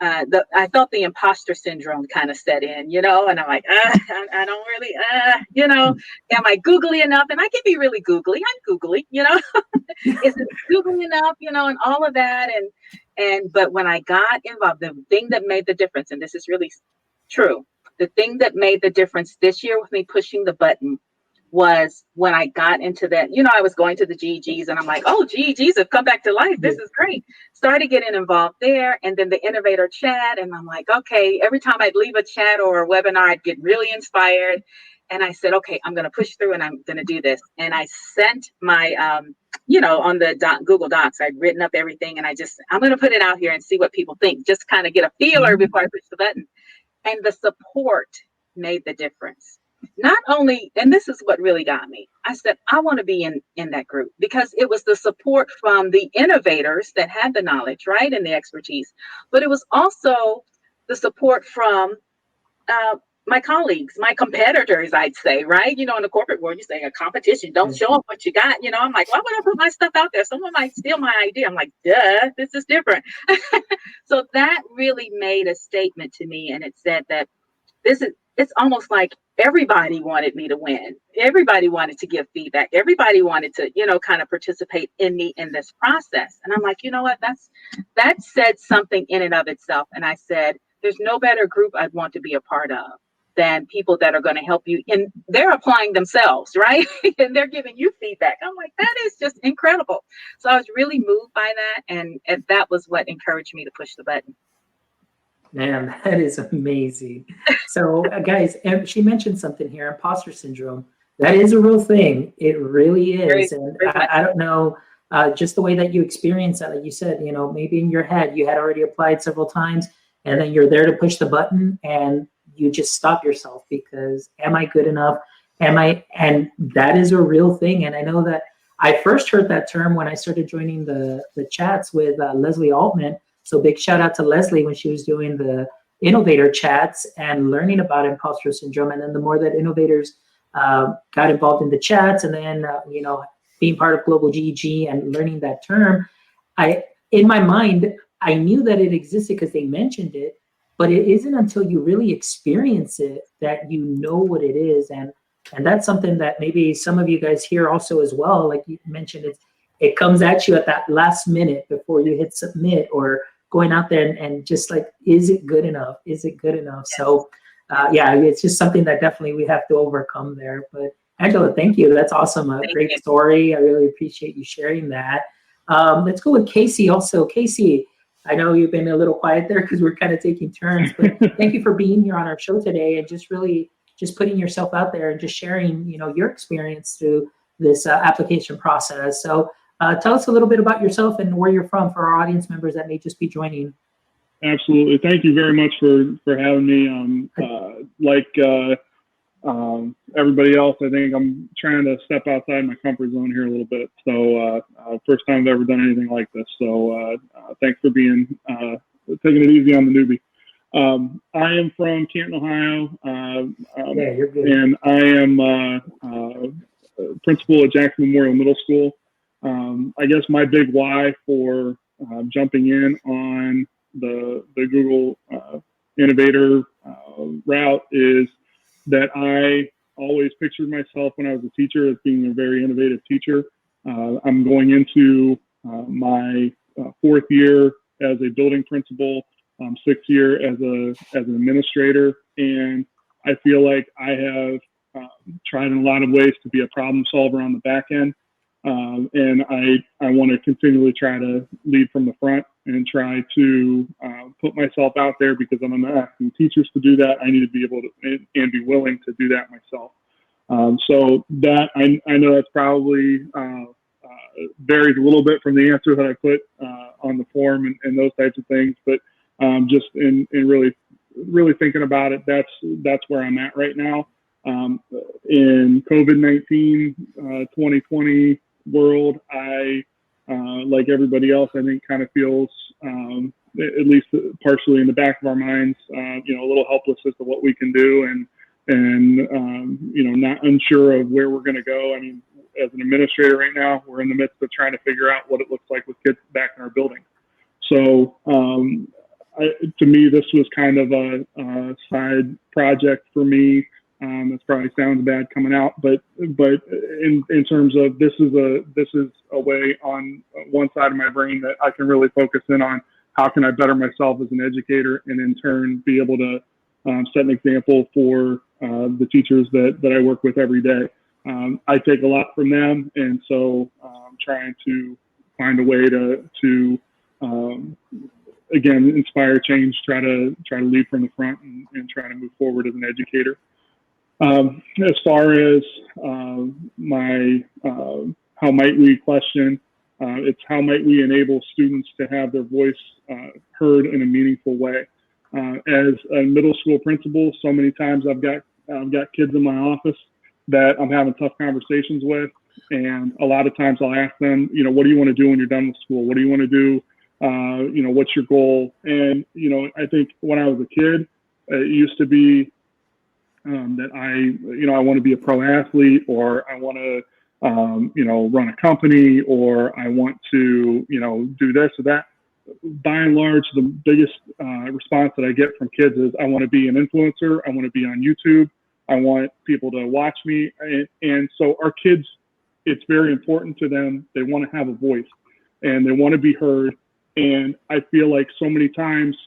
I felt the imposter syndrome kind of set in, and I'm like, I don't really, am I googly enough? And I can be really googly. I'm googly, is it googly enough, and all of that. But when I got involved, the thing that made the difference, and this is really true, the thing that made the difference this year with me pushing the button was when I got into that, I was going to the GEGs and I'm like, oh, GEGs have come back to life. This is great. Started getting involved there. And then the Innovator chat. And I'm like, okay, every time I'd leave a chat or a webinar, I'd get really inspired. And I said, okay, I'm going to push through and I'm going to do this. And I sent my, on the Google Docs, I'd written up everything and I'm going to put it out here and see what people think, just kind of get a feeler before I push the button. And the support made the difference. Not only, and this is what really got me, I said, I want to be in that group because it was the support from the innovators that had the knowledge, right, and the expertise, but it was also the support from my colleagues, my competitors, I'd say, right? In the corporate world, you say a competition, don't show up what you got. I'm like, why would I put my stuff out there? Someone might steal my idea. I'm like, duh, this is different. So that really made a statement to me. And it said that it's almost like everybody wanted me to win. Everybody wanted to give feedback. Everybody wanted to, kind of participate in me in this process. And I'm like, you know what? That said something in and of itself. And I said, there's no better group I'd want to be a part of than people that are going to help you. And they're applying themselves, right? And they're giving you feedback. I'm like, that is just incredible. So I was really moved by that. And that was what encouraged me to push the button. Man, that is amazing. So, guys, she mentioned something here, imposter syndrome. That is a real thing. It really is. And I don't know, just the way that you experience that, like you said, maybe in your head, you had already applied several times, and then you're there to push the button, and you just stop yourself because, am I good enough? And that is a real thing. And I know that I first heard that term when I started joining the chats with Leslie Altman. So big shout out to Leslie when she was doing the innovator chats and learning about imposter syndrome. And then the more that innovators got involved in the chats, and then, being part of Global GG and learning that term, in my mind, I knew that it existed because they mentioned it, but it isn't until you really experience it that you know what it is. And that's something that maybe some of you guys hear also as well. Like you mentioned, it comes at you at that last minute before you hit submit, or going out there and just like, is it good enough? Is it good enough? Yes. So it's just something that definitely we have to overcome there. But Angela, thank you. That's awesome. A great story. I really appreciate you sharing that. Let's go with Casey also. Casey, I know you've been a little quiet there because we're kind of taking turns, but thank you for being here on our show today and just really just putting yourself out there and just sharing, your experience through this application process. So tell us a little bit about yourself and where you're from for our audience members that may just be joining. Absolutely. Thank you very much for having me. Everybody else, I think I'm trying to step outside my comfort zone here a little bit. So first time I've ever done anything like this. So thanks for taking it easy on the newbie. I am from Canton, Ohio. You're good. And I am principal at Jackson Memorial Middle School. I guess my big why for jumping in on the Google Innovator route is that I always pictured myself when I was a teacher as being a very innovative teacher. I'm going into my fourth year as a building principal, sixth year as an administrator, and I feel like I have tried in a lot of ways to be a problem solver on the back end. And I want to continually try to lead from the front and try to put myself out there, because I'm not asking teachers to do that. I need to be able to and be willing to do that myself. So that I know that's probably varies a little bit from the answer that I put on the form and those types of things. But just in really thinking about it, that's where I'm at right now. In COVID-19 2020 world, I like everybody else, I think kind of feels at least partially in the back of our minds, a little helpless as to what we can do, and not unsure of where we're going to go. I mean, as an administrator right now, we're in the midst of trying to figure out what it looks like with kids back in our building. So to me, this was kind of a side project for me. This probably sounds bad coming out, but in terms of this is a way on one side of my brain that I can really focus in on how can I better myself as an educator, and in turn be able to set an example for the teachers that I work with every day. I take a lot from them, and so I'm trying to find a way to again inspire change, try to lead from the front, and try to move forward as an educator. As far as my how might we question, it's how might we enable students to have their voice heard in a meaningful way. As a middle school principal, so many times I've got kids in my office that I'm having tough conversations with, and a lot of times I'll ask them, what do you want to do when you're done with school? What do you want to do? What's your goal? And I think when I was a kid, it used to be that I want to be a pro athlete, or I want to, run a company, or I want to, do this or that. By and large, the biggest response that I get from kids is, I want to be an influencer. I want to be on YouTube. I want people to watch me. And so our kids, it's very important to them. They want to have a voice and they want to be heard. And I feel like so many times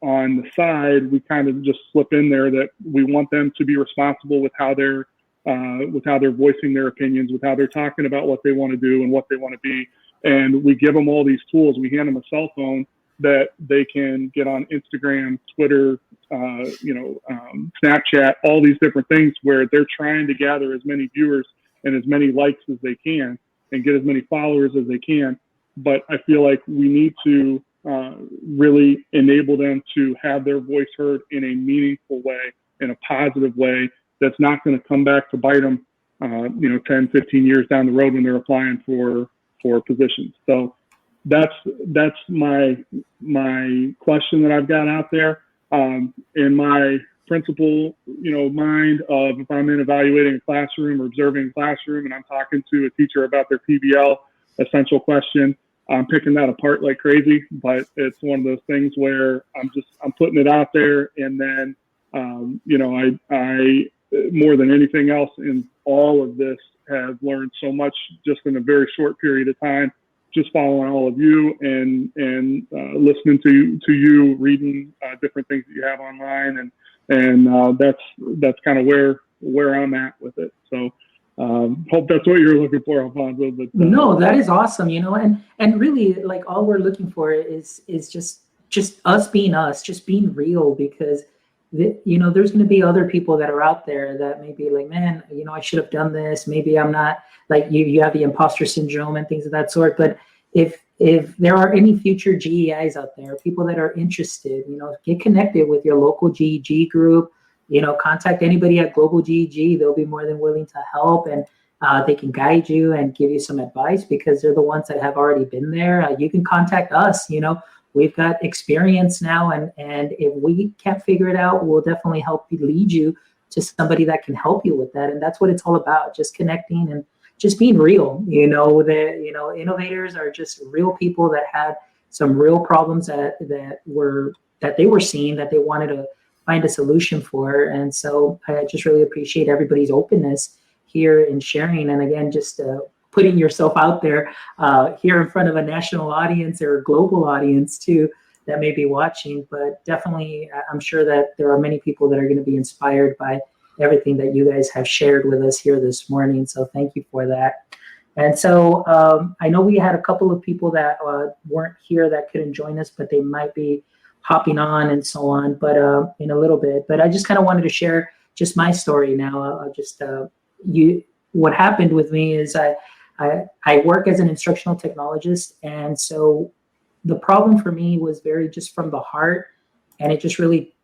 on the side, we kind of just slip in there that we want them to be responsible with how they're voicing their opinions, with how they're talking about what they want to do and what they want to be. And we give them all these tools. We hand them a cell phone that they can get on Instagram, Twitter, Snapchat, all these different things where they're trying to gather as many viewers and as many likes as they can and get as many followers as they can. But I feel like we need to really enable them to have their voice heard in a meaningful way, in a positive way, that's not going to come back to bite them, 10, 15 years down the road when they're applying for positions. So that's my question that I've got out there. In my principal, mind of, if I'm in evaluating a classroom or observing a classroom and I'm talking to a teacher about their PBL essential question, I'm picking that apart like crazy, but it's one of those things where I'm putting it out there. And then, I more than anything else in all of this have learned so much just in a very short period of time, just following all of you and listening to you, reading different things that you have online. And that's kind of where I'm at with it. So hope that's what you're looking for, Alfonso. But no, that is awesome, and really, like, all we're looking for is just us being us, just being real, because there's going to be other people that are out there that may be like, man, I should have done this. Maybe I'm not, like, you have the imposter syndrome and things of that sort. But if there are any future GEIs out there, people that are interested, get connected with your local GEG group, contact anybody at Global GEG. They'll be more than willing to help, and they can guide you and give you some advice because they're the ones that have already been there. You can contact us, we've got experience now, and if we can't figure it out, we'll definitely help lead you to somebody that can help you with that. And that's what it's all about, just connecting and just being real. Innovators are just real people that had some real problems that they were seeing, that they wanted to find a solution for. And so I just really appreciate everybody's openness here in sharing. And again, just putting yourself out there here in front of a national audience or a global audience too that may be watching. But definitely, I'm sure that there are many people that are going to be inspired by everything that you guys have shared with us here this morning. So thank you for that. And so I know we had a couple of people that weren't here that couldn't join us, but they might be hopping on and so on, but in a little bit. But I just kind of wanted to share just my story now. What happened with me is I work as an instructional technologist. And so the problem for me was very just from the heart. And it just really,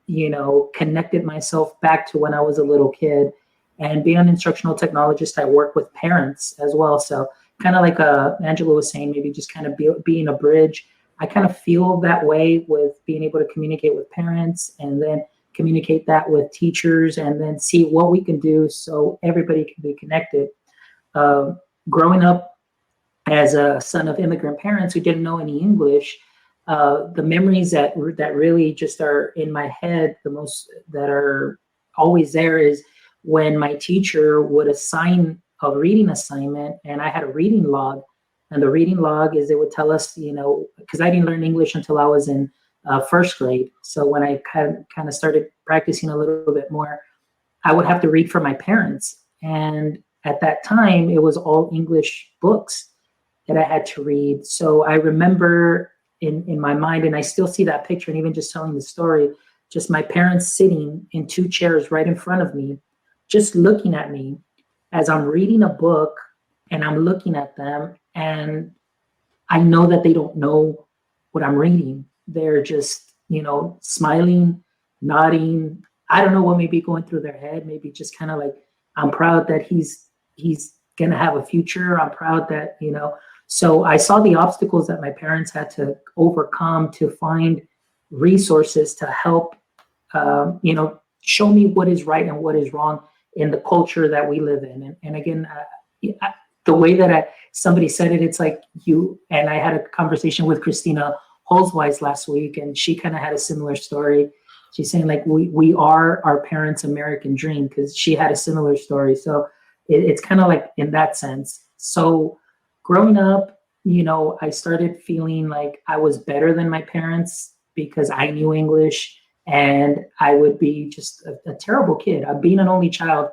connected myself back to when I was a little kid. And being an instructional technologist, I work with parents as well. So kind of like Angela was saying, maybe just kind of being a bridge. I kind of feel that way with being able to communicate with parents and then communicate that with teachers and then see what we can do so everybody can be connected. Growing up as a son of immigrant parents who didn't know any English, the memories that really just are in my head, the most that are always there, is when my teacher would assign a reading assignment and I had a reading log. And the reading log is, it would tell us, because I didn't learn English until I was in first grade. So when I kind of started practicing a little bit more, I would have to read for my parents. And at that time, it was all English books that I had to read. So I remember in my mind, and I still see that picture, and even just telling the story, just my parents sitting in two chairs right in front of me, just looking at me as I'm reading a book, and I'm looking at them, and I know that they don't know what I'm reading. They're just, smiling, nodding. I don't know what may be going through their head. Maybe just kind of like, I'm proud that he's going to have a future. I'm proud that, So I saw the obstacles that my parents had to overcome to find resources to help, show me what is right and what is wrong in the culture that we live in. And again, the way that somebody said it, it's like you and I had a conversation with Christina Holzweiss last week, and she kind of had a similar story. She's saying like we are our parents' American dream, because she had a similar story. So it's kind of like in that sense. So growing up, I started feeling like I was better than my parents because I knew English, and I would be just a terrible kid. Being an only child,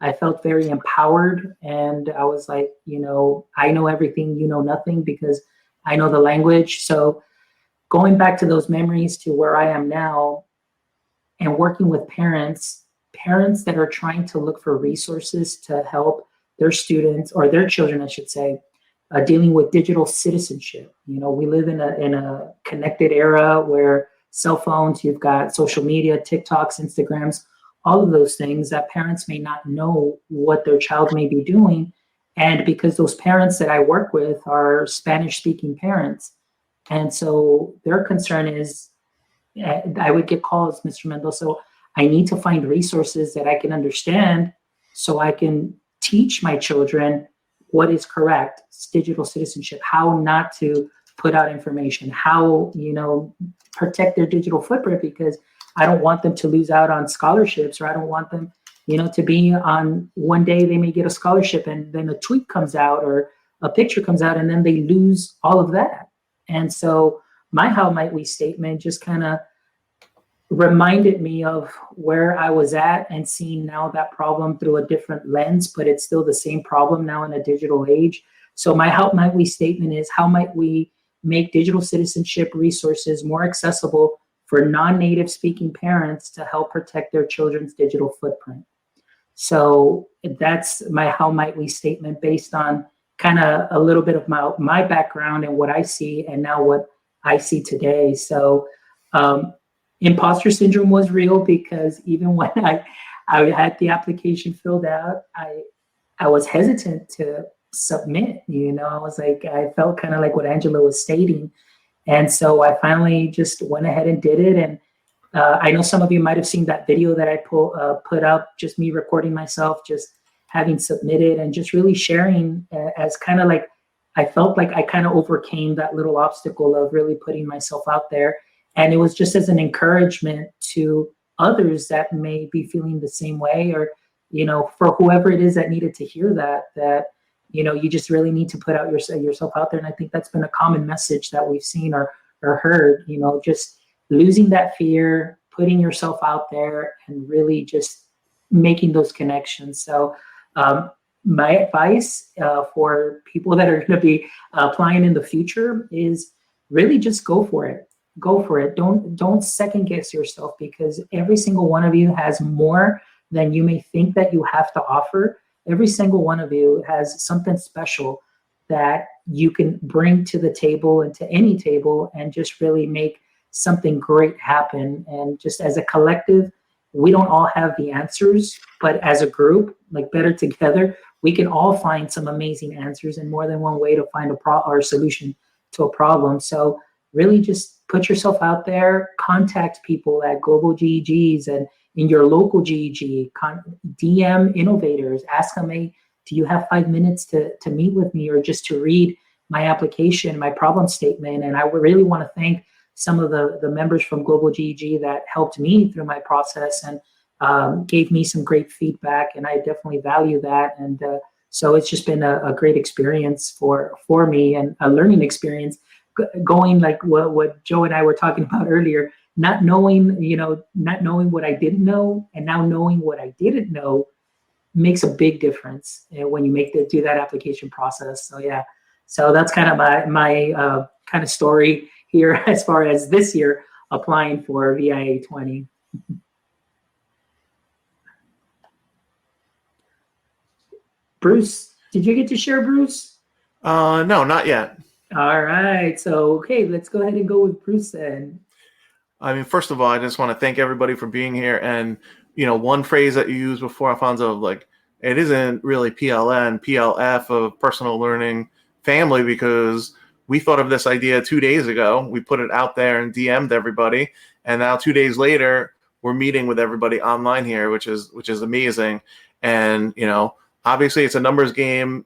I felt very empowered, and I was like, I know everything, you know nothing, because I know the language. So going back to those memories to where I am now and working with parents that are trying to look for resources to help their students, or their children, I should say, dealing with digital citizenship. We live in a connected era where cell phones, you've got social media, TikToks, Instagrams, all of those things that parents may not know what their child may be doing. And because those parents that I work with are Spanish speaking parents, and so their concern is, I would get calls, Mr. Mendoza, I need to find resources that I can understand so I can teach my children what is correct, digital citizenship, how not to put out information, how, protect their digital footprint, because I don't want them to lose out on scholarships, or I don't want them, to be on, one day they may get a scholarship and then a tweet comes out or a picture comes out and then they lose all of that. And so my how might we statement just kind of reminded me of where I was at and seeing now that problem through a different lens, but it's still the same problem now in a digital age. So my how might we statement is, how might we make digital citizenship resources more accessible for non-native speaking parents to help protect their children's digital footprint? So that's my how might we statement, based on kind of a little bit of my background and what I see, and now what I see today. So imposter syndrome was real, because even when I had the application filled out, I was hesitant to submit. I was like, I felt kind of like what Angela was stating. And so I finally just went ahead and did it. And I know some of you might have seen that video that I put up, just me recording myself, just having submitted and just really sharing as kind of like, I felt like I kind of overcame that little obstacle of really putting myself out there. And it was just as an encouragement to others that may be feeling the same way, or, for whoever it is that needed to hear that, you just really need to put out yourself out there. And I think that's been a common message that we've seen or heard, just losing that fear, putting yourself out there, and really just making those connections. So my advice for people that are going to be applying in the future is really just go for it. Go for it. Don't second guess yourself, because every single one of you has more than you may think that you have to offer. Every single one of you has something special that you can bring to the table and to any table, and just really make something great happen. And just as a collective, we don't all have the answers, but as a group, like Better Together, we can all find some amazing answers and more than one way to find a solution to a problem. So really just put yourself out there, contact people at Global GEGs and in your local GEG, DM innovators, ask them, hey, do you have 5 minutes to meet with me, or just to read my application, my problem statement? And I would really want to thank some of the members from Global GEG that helped me through my process and gave me some great feedback, and I definitely value that. And so it's just been a great experience for me, and a learning experience, going like what Joe and I were talking about earlier, not knowing what I didn't know, and now knowing what I didn't know makes a big difference when you do that application process. So yeah, so that's kind of my kind of story here as far as this year applying for VIA 20. Bruce, did you get to share, Bruce? No, not yet. All right. So, okay, let's go ahead and go with Bruce then. I mean, first of all, I just want to thank everybody for being here. And, one phrase that you used before, Alfonso, like, it isn't really PLN, PLF of personal learning family, because we thought of this idea 2 days ago. We put it out there and DM'd everybody. And now 2 days later, we're meeting with everybody online here, which is amazing. And, obviously it's a numbers game,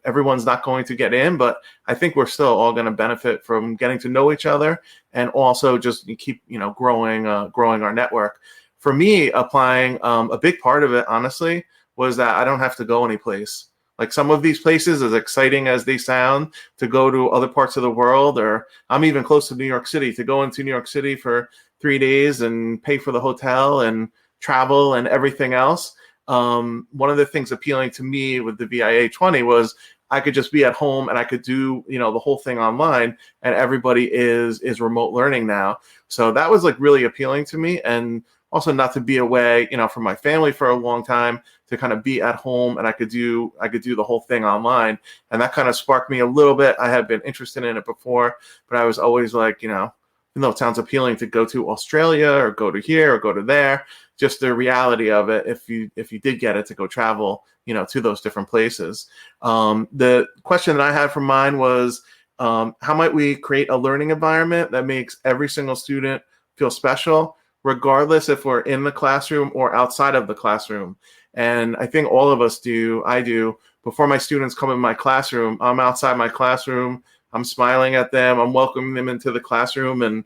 everyone's not going to get in, but I think we're still all going to benefit from getting to know each other and also just keep, growing our network. For me, applying, a big part of it, honestly, was that I don't have to go anyplace. Like some of these places, as exciting as they sound, to go to other parts of the world, or I'm even close to New York City, to go into New York City for 3 days and pay for the hotel and travel and everything else. One of the things appealing to me with the VIA 20 was I could just be at home and I could do, the whole thing online, and everybody is remote learning now. So that was like really appealing to me, and also not to be away, from my family for a long time, to kind of be at home and I could do the whole thing online. And that kind of sparked me a little bit. I had been interested in it before, but I was always like, even though it sounds appealing to go to Australia or go to here or go to there, just the reality of it, if you did get it, to go travel, to those different places. The question that I had for mine was, how might we create a learning environment that makes every single student feel special, regardless if we're in the classroom or outside of the classroom? And I think all of us do. I do. Before my students come in my classroom, I'm outside my classroom, I'm smiling at them, I'm welcoming them into the classroom, and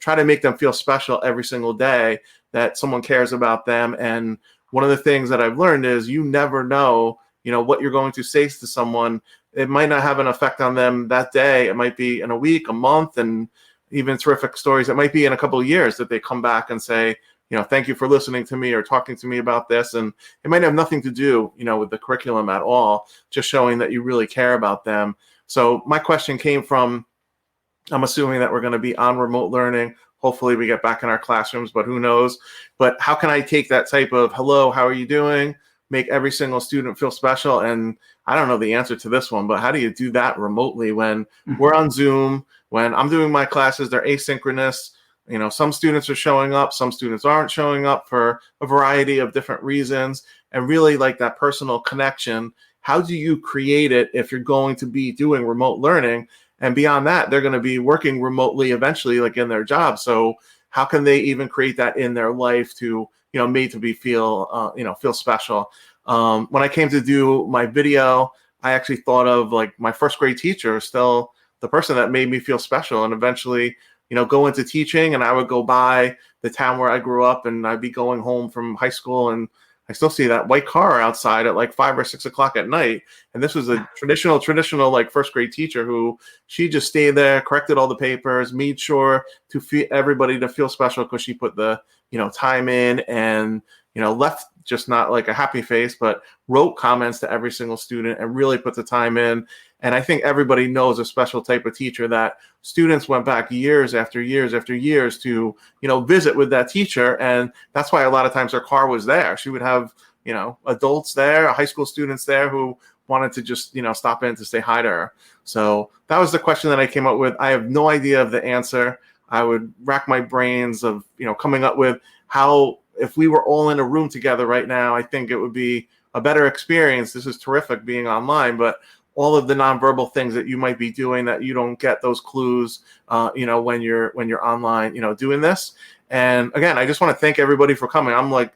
try to make them feel special every single day, that someone cares about them. And one of the things that I've learned is you never know, what you're going to say to someone. It might not have an effect on them that day. It might be in a week, a month, and even terrific stories. It might be in a couple of years that they come back and say, thank you for listening to me or talking to me about this. And it might have nothing to do, with the curriculum at all, just showing that you really care about them. So my question came from, I'm assuming that we're going to be on remote learning. Hopefully we get back in our classrooms, but who knows? But how can I take that type of, hello, how are you doing, make every single student feel special? And I don't know the answer to this one, but how do you do that remotely when we're on Zoom, when I'm doing my classes, they're asynchronous? Some students are showing up, some students aren't showing up for a variety of different reasons. And really, like, that personal connection, how do you create it if you're going to be doing remote learning? And beyond that, they're going to be working remotely eventually, like in their job. So how can they even create that in their life to, made to be feel special? When I came to do my video, I actually thought of like my first grade teacher, still the person that made me feel special, and eventually, go into teaching. And I would go by the town where I grew up, and I'd be going home from high school, and I still see that white car outside at like 5 or 6 o'clock at night. And this was a traditional like first grade teacher who, she just stayed there, corrected all the papers, made sure to everybody to feel special, because she put the, time in, and, left just not like a happy face, but wrote comments to every single student and really put the time in. And I think everybody knows a special type of teacher that students went back years after years after years to, visit with that teacher. And that's why a lot of times her car was there. She would have, adults there, high school students there who wanted to just, stop in to say hi to her. So that was the question that I came up with. I have no idea of the answer. I would rack my brains of, coming up with how, if we were all in a room together right now, I think it would be a better experience. This is terrific being online, but all of the nonverbal things that you might be doing that you don't get those clues, when you're online, doing this. And again, I just want to thank everybody for coming. I'm like,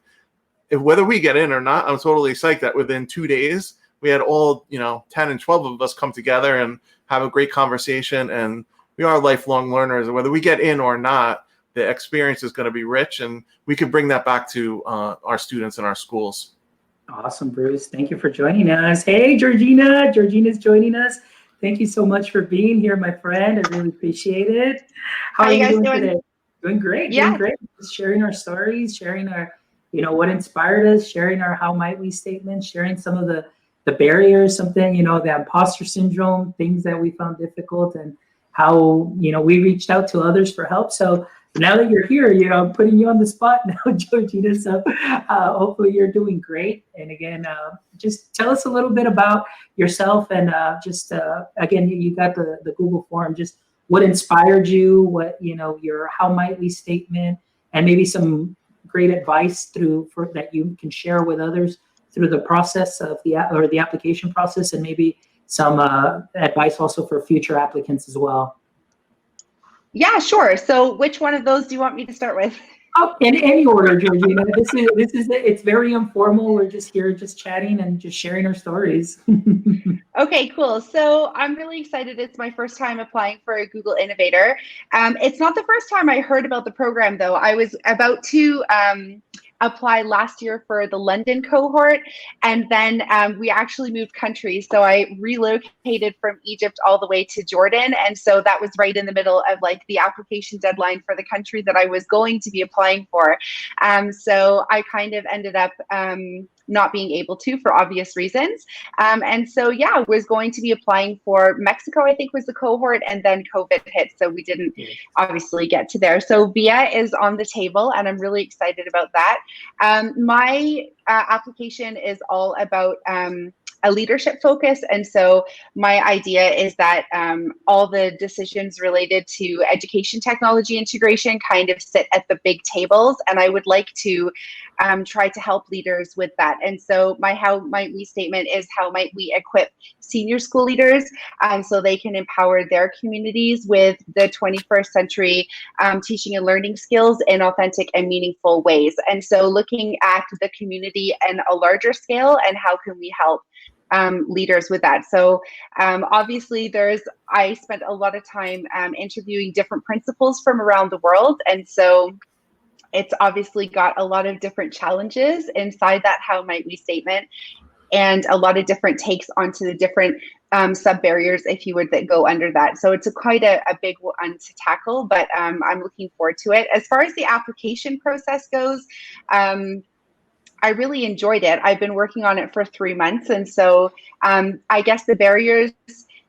whether we get in or not, I'm totally psyched that within 2 days, we had all, 10 and 12 of us come together and have a great conversation. And we are lifelong learners. Whether we get in or not, the experience is going to be rich, and we can bring that back to our students in our schools. Awesome, Bruce. Thank you for joining us. Hey, Georgina. Georgina's joining us. Thank you so much for being here, my friend. I really appreciate it. How are you guys doing today? Doing great. Yeah. Doing great. Just sharing our stories, sharing our, what inspired us, sharing our how might we statements, sharing some of the barriers, something, the imposter syndrome, things that we found difficult, and how, we reached out to others for help. So now that you're here, I'm putting you on the spot now, Georgina. So hopefully you're doing great. And again, just tell us a little bit about yourself, and again, you got the Google form, just what inspired you, what, your how might we statement, and maybe some great advice that you can share with others through the process of the application process, and maybe some advice also for future applicants as well. Yeah, sure. So which one of those do you want me to start with? Oh, in any order, Georgina. This is it's very informal. We're just here, just chatting and just sharing our stories. Okay, cool. So I'm really excited. It's my first time applying for a Google Innovator. It's not the first time I heard about the program, though. I was about to apply last year for the London cohort, and then we actually moved countries. So I relocated from Egypt all the way to Jordan, and so that was right in the middle of like the application deadline for the country that I was going to be applying for. So I kind of ended up not being able to for obvious reasons. And so, yeah, was going to be applying for Mexico, I think was the cohort, and then COVID hit. So we didn't obviously get to there. So VIA is on the table, and I'm really excited about that. My application is all about a leadership focus. And so my idea is that all the decisions related to education technology integration kind of sit at the big tables. And I would like to try to help leaders with that. And so my how might we statement is how might we equip senior school leaders so they can empower their communities with the 21st century teaching and learning skills in authentic and meaningful ways. And so looking at the community in a larger scale and how can we help leaders with that. So obviously I spent a lot of time interviewing different principals from around the world. And so it's obviously got a lot of different challenges inside that how might we statement and a lot of different takes onto the different sub barriers, if you would, that go under that. So it's quite a big one to tackle, but I'm looking forward to it. As far as the application process goes, I really enjoyed it. I've been working on it for 3 months. And so I guess the barriers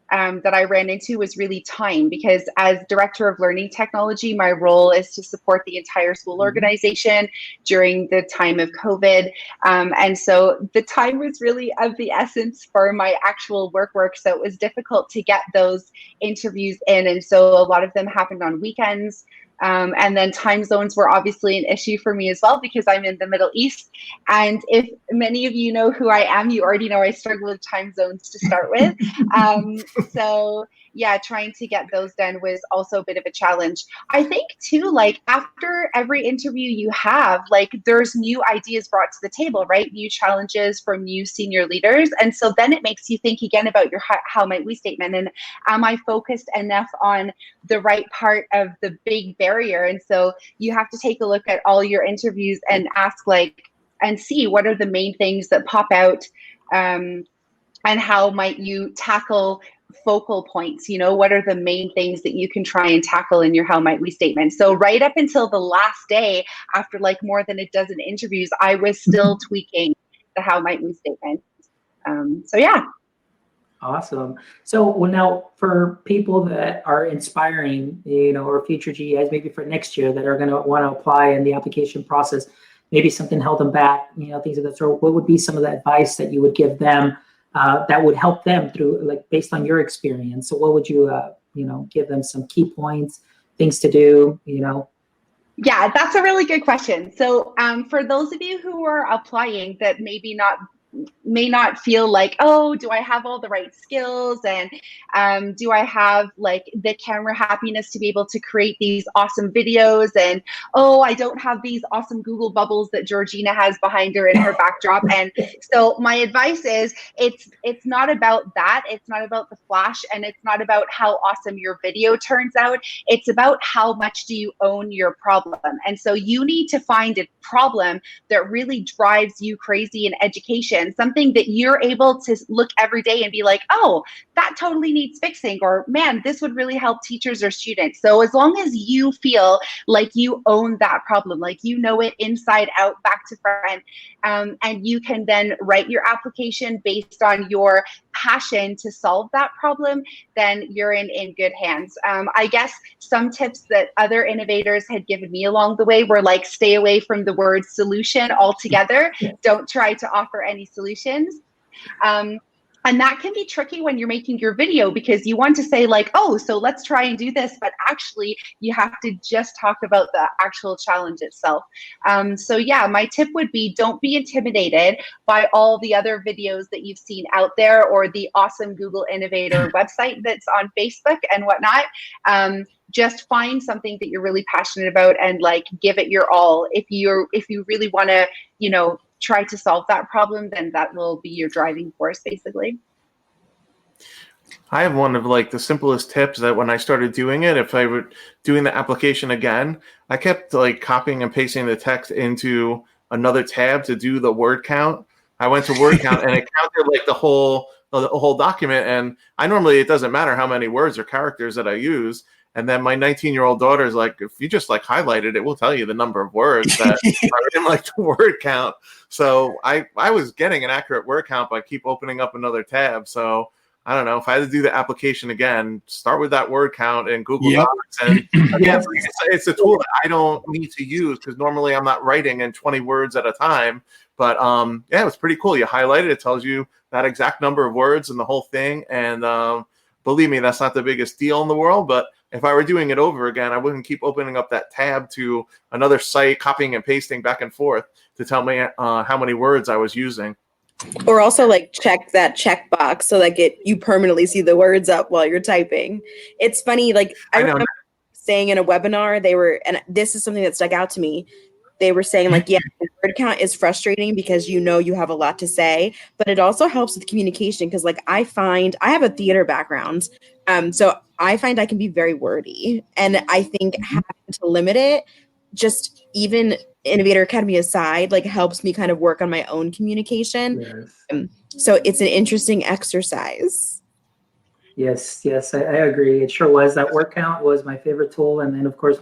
that I ran into was really time, because as Director of Learning Technology, my role is to support the entire school organization during the time of COVID. And so the time was really of the essence for my actual work. So it was difficult to get those interviews in. And so a lot of them happened on weekends. And then time zones were obviously an issue for me as well, because I'm in the Middle East. And if many of you know who I am, you already know I struggle with time zones to start with. So yeah, trying to get those done was also a bit of a challenge. I think too, like after every interview you have, like there's new ideas brought to the table, right? New challenges from new senior leaders. And so then it makes you think again about your how might we statement, and am I focused enough on the right part of the big barrier? And so you have to take a look at all your interviews and ask and see what are the main things that pop out, and how might you tackle focal points. What are the main things that you can try and tackle in your how might we statement? So right up until the last day, after like more than a dozen interviews, I was still tweaking the how might we statement. So yeah. Awesome. So now for people that are inspiring, or future GEs, maybe for next year, that are going to want to apply in the application process, maybe something held them back, things of that sort. What would be some of the advice that you would give them that would help them through, like based on your experience? So what would you, give them some key points, things to do, Yeah, that's a really good question. So for those of you who are applying that may not feel like, oh, do I have all the right skills, and do I have like the camera happiness to be able to create these awesome videos, and oh, I don't have these awesome Google bubbles that Georgina has behind her in her backdrop. And so my advice is it's not about that. It's not about the flash, and it's not about how awesome your video turns out. It's about how much do you own your problem. And so you need to find a problem that really drives you crazy in education, something that you're able to look every day and be like, oh, that totally needs fixing, or man, this would really help teachers or students. So as long as you feel like you own that problem, like you know it inside out, back to front, and you can then write your application based on your passion to solve that problem, then you're in good hands. I guess some tips that other innovators had given me along the way were like, stay away from the word solution altogether. Don't try to offer any solutions. And that can be tricky when you're making your video because you want to say like, oh, so let's try and do this. But actually, you have to just talk about the actual challenge itself. So yeah, my tip would be don't be intimidated by all the other videos that you've seen out there or the awesome Google Innovator website that's on Facebook and whatnot. Just find something that you're really passionate about and like give it your all. If you really want to, try to solve that problem, then that will be your driving force, basically. I have one of like the simplest tips that when I started doing it, if I were doing the application again, I kept like copying and pasting the text into another tab to do the word count. I went to word count and it counted like the whole document. And it doesn't matter how many words or characters that I use. And then my 19-year-old daughter is like, if you just like highlight it, it will tell you the number of words that are in like the word count. So I was getting an accurate word count, but I keep opening up another tab. So I don't know if I had to do the application again, start with that word count in Google Docs. And again, it's a tool that I don't need to use because normally I'm not writing in 20 words at a time. But yeah, it was pretty cool. You highlight it, it tells you that exact number of words and the whole thing. And believe me, that's not the biggest deal in the world, but if I were doing it over again, I wouldn't keep opening up that tab to another site, copying and pasting back and forth to tell me how many words I was using. Or also like check that checkbox so like you permanently see the words up while you're typing. It's funny, like I remember saying in a webinar, and this is something that stuck out to me. They were saying like, yeah, the word count is frustrating because you have a lot to say, but it also helps with communication because like I have a theater background. So I find I can be very wordy. And I think having to limit it, just even Innovator Academy aside, like helps me kind of work on my own communication. Yes. So it's an interesting exercise. Yes, I agree. It sure was. That word count was my favorite tool. And then of course,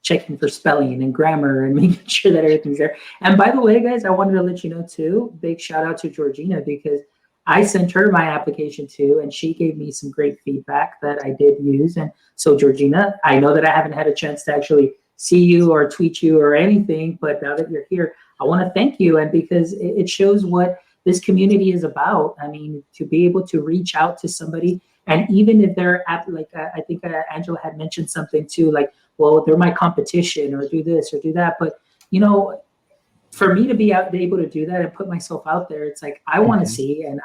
checking for spelling and grammar and making sure that everything's there. And by the way, guys, I wanted to let you know too, big shout out to Georgina because I sent her my application too, and she gave me some great feedback that I did use. And so Georgina, I know that I haven't had a chance to actually see you or tweet you or anything, but now that you're here, I want to thank you. And because it shows what this community is about. I mean, to be able to reach out to somebody, and even if they're at like, I think Angela had mentioned something too, like, well, they're my competition or do this or do that. But, for me to be able to do that and put myself out there, it's like, I want to see and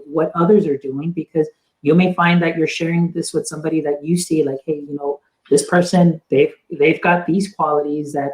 what others are doing, because you may find that you're sharing this with somebody that you see like, hey, this person, they've got these qualities that,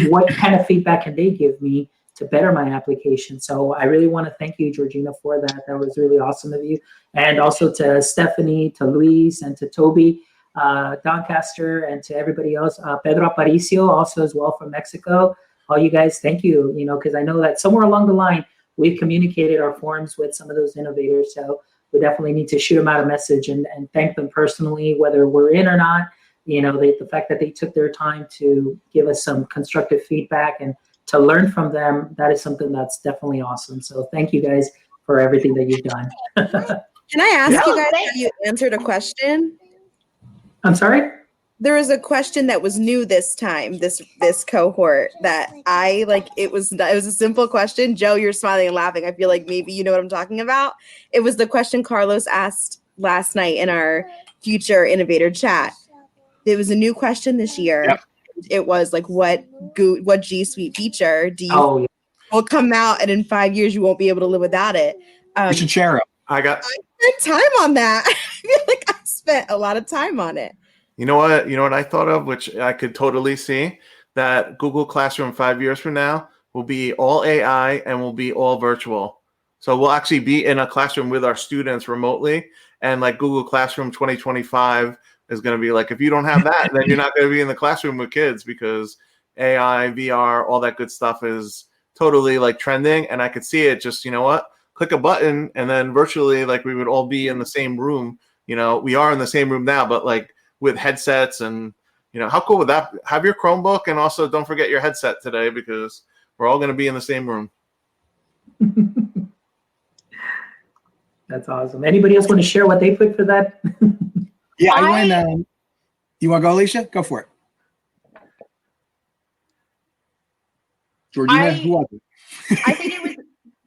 what kind of feedback can they give me to better my application? So I really want to thank you, Georgina, for that. That was really awesome of you. And also to Stephanie, to Luis, and to Toby, Doncaster, and to everybody else, Pedro Aparicio also as well from Mexico. All you guys, thank you, because I know that somewhere along the line, we've communicated our forms with some of those innovators. So we definitely need to shoot them out a message and thank them personally, whether we're in or not. The fact that they took their time to give us some constructive feedback and to learn from them, that is something that's definitely awesome. So thank you guys for everything that you've done. Can I ask you guys how you answered a question? I'm sorry? There was a question that was new this time, this cohort, that I like. It was a simple question. Joe, you're smiling and laughing. I feel like maybe you know what I'm talking about. It was the question Carlos asked last night in our future innovator chat. It was a new question this year. Yep. It was like, what G Suite feature do you will come out and in 5 years you won't be able to live without it? You should share it. I spent time on that. I feel like I spent a lot of time on it. You know what I thought of, which I could totally see, that Google Classroom 5 years from now will be all AI and will be all virtual. So we'll actually be in a classroom with our students remotely, and like Google Classroom 2025 is going to be like, if you don't have that, then you're not going to be in the classroom with kids, because AI, VR, all that good stuff is totally like trending. And I could see it just, click a button and then virtually, like, we would all be in the same room. We are in the same room now, but like with headsets, and how cool would that? Have your Chromebook, and also don't forget your headset today, because we're all going to be in the same room. That's awesome. Anybody else want to share what they put for that? Yeah, I went. You want to go, Alicia? Go for it. Georgina, who was it? I think it was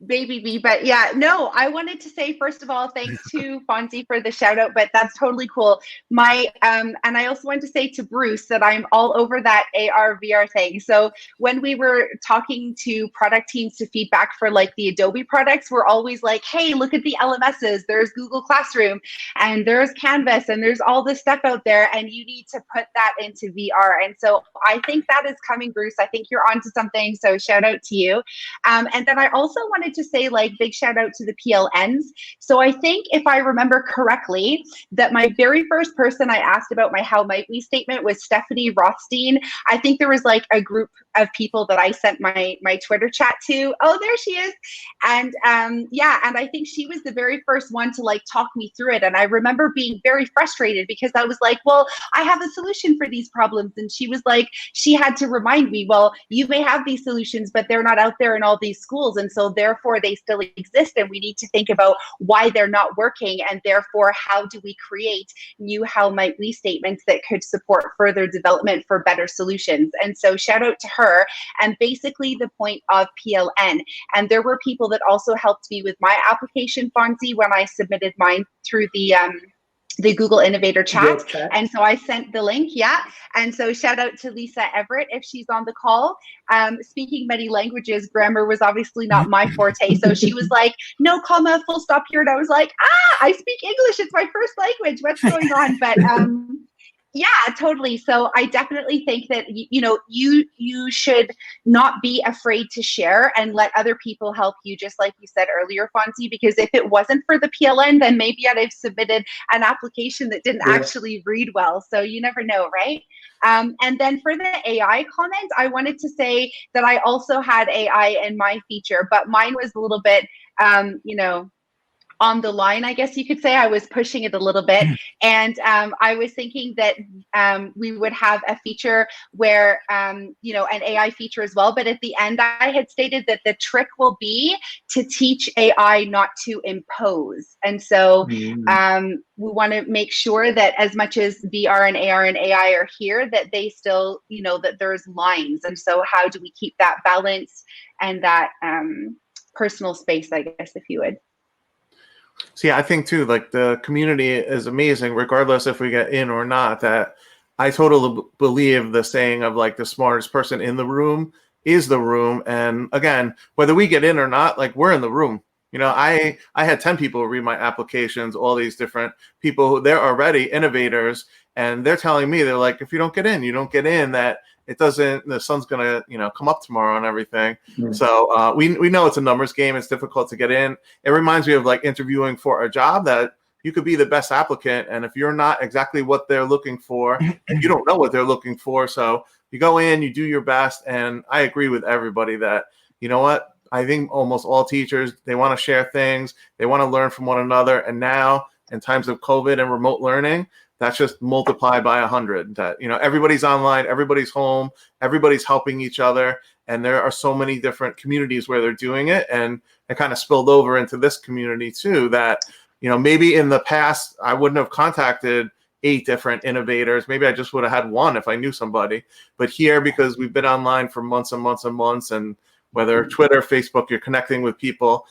baby me, but yeah, no, I wanted to say, first of all, thanks to Fonzie for the shout out, but that's totally cool. And I also wanted to say to Bruce that I'm all over that AR VR thing. So when we were talking to product teams to feedback for like the Adobe products, we're always like, hey, look at the LMSs, there's Google Classroom and there's Canvas and there's all this stuff out there, and you need to put that into VR. And so I think that is coming, Bruce. I think you're onto something, so shout out to you. And then I also wanted to say, like, big shout out to the PLNs. So I think if I remember correctly, that my very first person I asked about my How Might We statement was Stephanie Rothstein. I think there was like a group of people that I sent my Twitter chat to. Oh, there she is. And yeah, and I think she was the very first one to like talk me through it. And I remember being very frustrated because I was like, well, I have a solution for these problems. And she was like, she had to remind me, well, you may have these solutions, but they're not out there in all these schools. And so therefore they still exist. And we need to think about why they're not working. And therefore, how do we create new How Might We statements that could support further development for better solutions? And so shout out to her. And basically the point of PLN. And there were people that also helped me with my application, Fonzie, when I submitted mine through the Google Innovator chat. And so I sent the link, yeah. And so shout out to Lisa Everett if she's on the call. Speaking many languages, grammar was obviously not my forte. So she was like, no comma, full stop here. And I was like, I speak English. It's my first language. What's going on? But yeah, totally. So I definitely think that, you know, you should not be afraid to share and let other people help you, just like you said earlier, Fonzie, because if it wasn't for the PLN, then maybe I'd have submitted an application that didn't actually read well. So you never know, right? And then for the AI comment, I wanted to say that I also had AI in my feature, but mine was a little bit, you know, on the line, I guess you could say. I was pushing it a little bit. And I was thinking that we would have a feature where, you know, an AI feature as well. But at the end, I had stated that the trick will be to teach AI not to impose. And so we want to make sure that as much as VR and AR and AI are here, that they still, you know, that there's lines. And so how do we keep that balance and that personal space, I guess, if you would. So yeah, I think too, like the community is amazing, regardless if we get in or not. That I totally believe the saying of like the smartest person in the room is the room. And again, whether we get in or not, like we're in the room. You know, I had 10 people read my applications, all these different people who they're already innovators, and they're telling me, they're like, if you don't get in, you don't get in, that it doesn't, the sun's going to, you know, come up tomorrow and everything. So we know it's a numbers game. It's difficult to get in. It reminds me of like interviewing for a job that you could be the best applicant. And if you're not exactly what they're looking for, you don't know what they're looking for. So you go in, you do your best. And I agree with everybody that, you know what, I think almost all teachers, they want to share things. They want to learn from one another. And now in times of COVID and remote learning, that's just multiplied by 100. That, you know, everybody's online, everybody's home, everybody's helping each other. And there are so many different communities where they're doing it. And it kind of spilled over into this community too, that, you know, maybe in the past, I wouldn't have contacted 8 different innovators. Maybe I just would have had one if I knew somebody. But here, because we've been online for months and months and months, and whether Twitter, Facebook, you're connecting with people,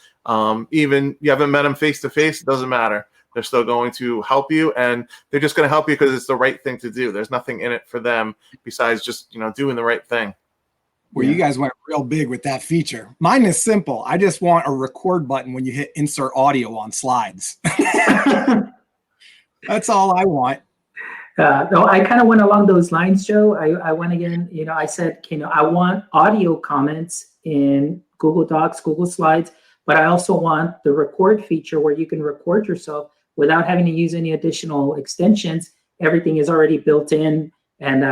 even you haven't met them face to face, it doesn't matter. They're still going to help you, and they're just going to help you because it's the right thing to do. There's nothing in it for them besides just, you know, doing the right thing. Well, you guys went real big with that feature. Mine is simple. I just want a record button when you hit insert audio on slides. That's all I want. No, I kind of went along those lines, Joe. I went again, you know, I said, you know, I want audio comments in Google Docs, Google Slides, but I also want the record feature where you can record yourself without having to use any additional extensions. Everything is already built in, and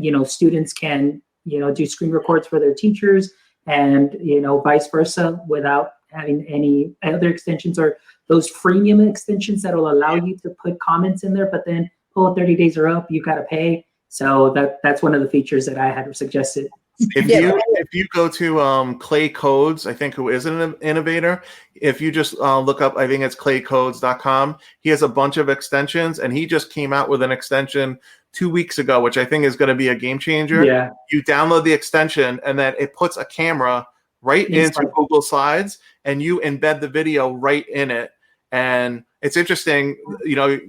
you know, students can, you know, do screen records for their teachers, and, you know, vice versa, without having any other extensions or those freemium extensions that will allow you to put comments in there, but then 30 days are up, you got to pay. So that's one of the features that I had suggested. If you go to Clay Codes, I think, who is an innovator, if you just look up, I think it's claycodes.com, he has a bunch of extensions, and he just came out with an extension 2 weeks ago, which I think is going to be a game changer. Yeah. You download the extension, and then it puts a camera right into Inside. Google Slides, and you embed the video right in it. And it's interesting,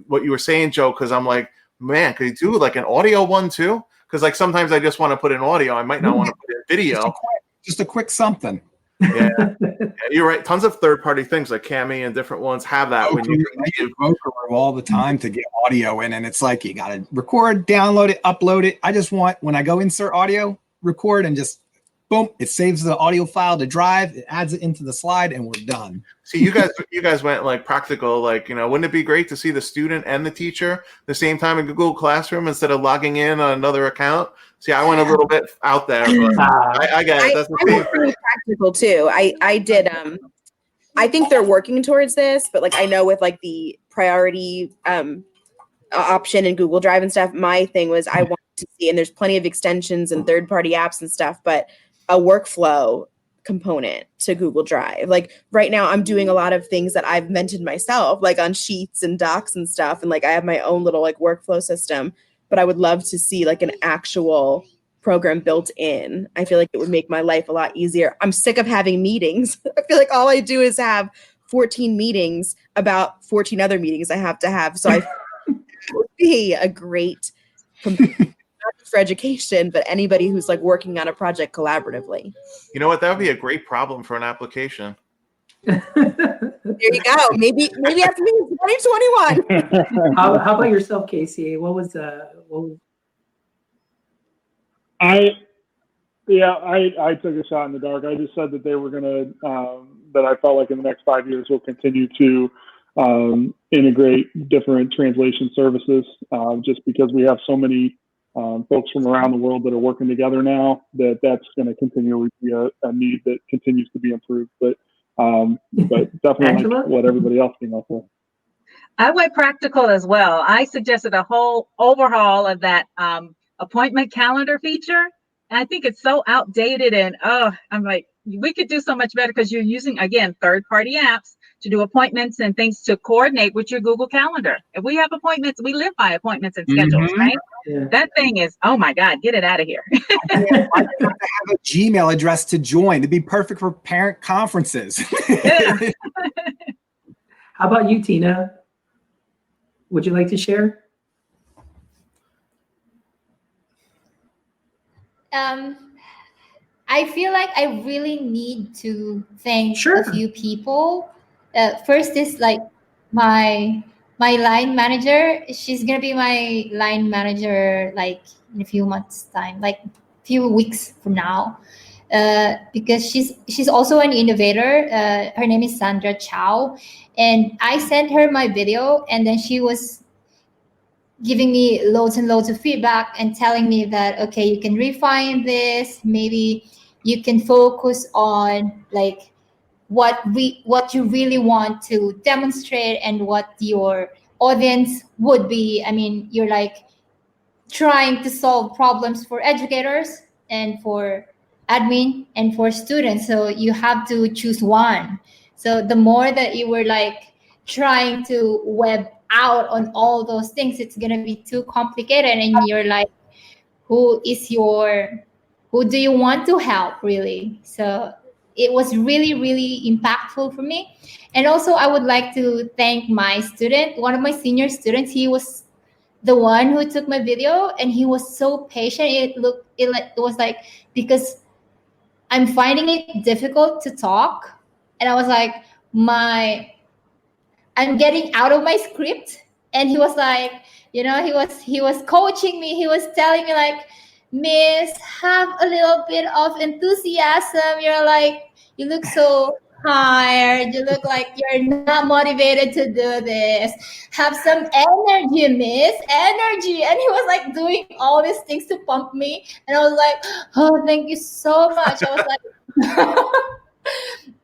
what you were saying, Joe, because I'm like, man, could you do like an audio one too? Because like sometimes I just want to put in audio. I might not want to put in video. Just a quick something. Yeah. You're right. Tons of third-party things like Cami and different ones have that. When you use Vocal all the time to get audio in, and it's like you got to record, download it, upload it. I just want, when I go insert audio, record, and just boom, it saves the audio file to Drive. It adds it into the slide, and we're done. See, you guys went like practical. Like, wouldn't it be great to see the student and the teacher the same time in Google Classroom instead of logging in on another account? See, I went a little bit out there, but I get it. That's the I was pretty practical too. I did. I think they're working towards this, but like I know with like the priority option in Google Drive and stuff, my thing was I wanted to see, and there's plenty of extensions and third-party apps and stuff, but a workflow component to Google Drive. Like right now I'm doing a lot of things that I've mentioned myself, like on Sheets and Docs and stuff. And like I have my own little like workflow system, but I would love to see like an actual program built in. I feel like it would make my life a lot easier. I'm sick of having meetings. I feel like all I do is have 14 meetings about 14 other meetings I have to have. So it would be a great not just for education, but anybody who's like working on a project collaboratively. You know what? That would be a great problem for an application. There you go. Maybe after me in 2021. How about yourself, Casey? I took a shot in the dark. I just said that they were going to, that I felt like in the next 5 years we'll continue to integrate different translation services, just because we have so many folks from around the world that are working together now, that's going to continually be a need that continues to be improved. But definitely like what everybody else came up with. I went practical as well. I suggested a whole overhaul of that appointment calendar feature. And I think it's so outdated, and I'm like, we could do so much better because you're using, again, third-party apps to do appointments and things to coordinate with your Google Calendar. If we have appointments, we live by appointments and schedules, right? Yeah. That thing is, oh my God, get it out of here. I have a Gmail address to join. It'd be perfect for parent conferences. Yeah. How about you, Tina? Would you like to share? I feel like I really need to thank a few people. First is like my line manager. She's gonna be my line manager like in a few months' time, like a few weeks from now, because she's also an innovator. Her name is Sandra Chow, and I sent her my video, and then she was giving me loads and loads of feedback and telling me that, okay, you can refine this. Maybe you can focus on like what you really want to demonstrate and what your audience would be. I mean, you're like trying to solve problems for educators and for admin and for students. So you have to choose one. So the more that you were like trying to web out on all those things, it's going to be too complicated, and you're like, who do you want to help, really? So it was really, really impactful for me. And also I would like to thank my student, one of my senior students. He was the one who took my video, and he was so patient. It was like, because I'm finding it difficult to talk, and I was like, I'm getting out of my script. And he was like, he was coaching me. He was telling me like, Miss, have a little bit of enthusiasm. You look so tired. You look like you're not motivated to do this. Have some energy, Miss, energy. And he was like doing all these things to pump me. And I was like, oh, thank you so much. I was like,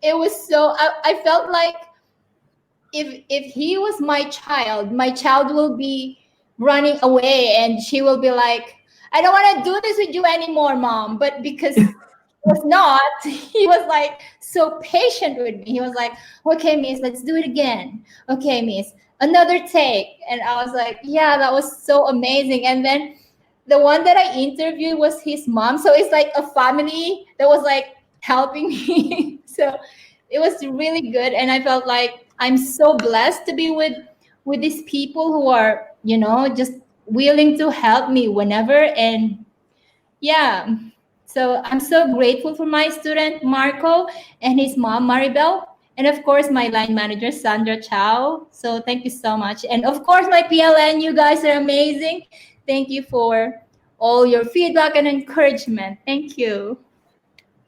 it was so, I felt like, if he was my child will be running away, and she will be like, I don't want to do this with you anymore, Mom. But because he was not, he was like so patient with me. He was like, okay, Miss, let's do it again. Okay, Miss, another take. And I was like, yeah, that was so amazing. And then the one that I interviewed was his mom. So it's like a family that was like helping me. So it was really good, and I felt like I'm so blessed to be with these people who are, just willing to help me whenever. And yeah, so I'm so grateful for my student Marco and his mom Maribel, and of course my line manager Sandra Chow. So thank you so much, and of course my PLN. You guys are amazing. Thank you for all your feedback and encouragement. Thank you.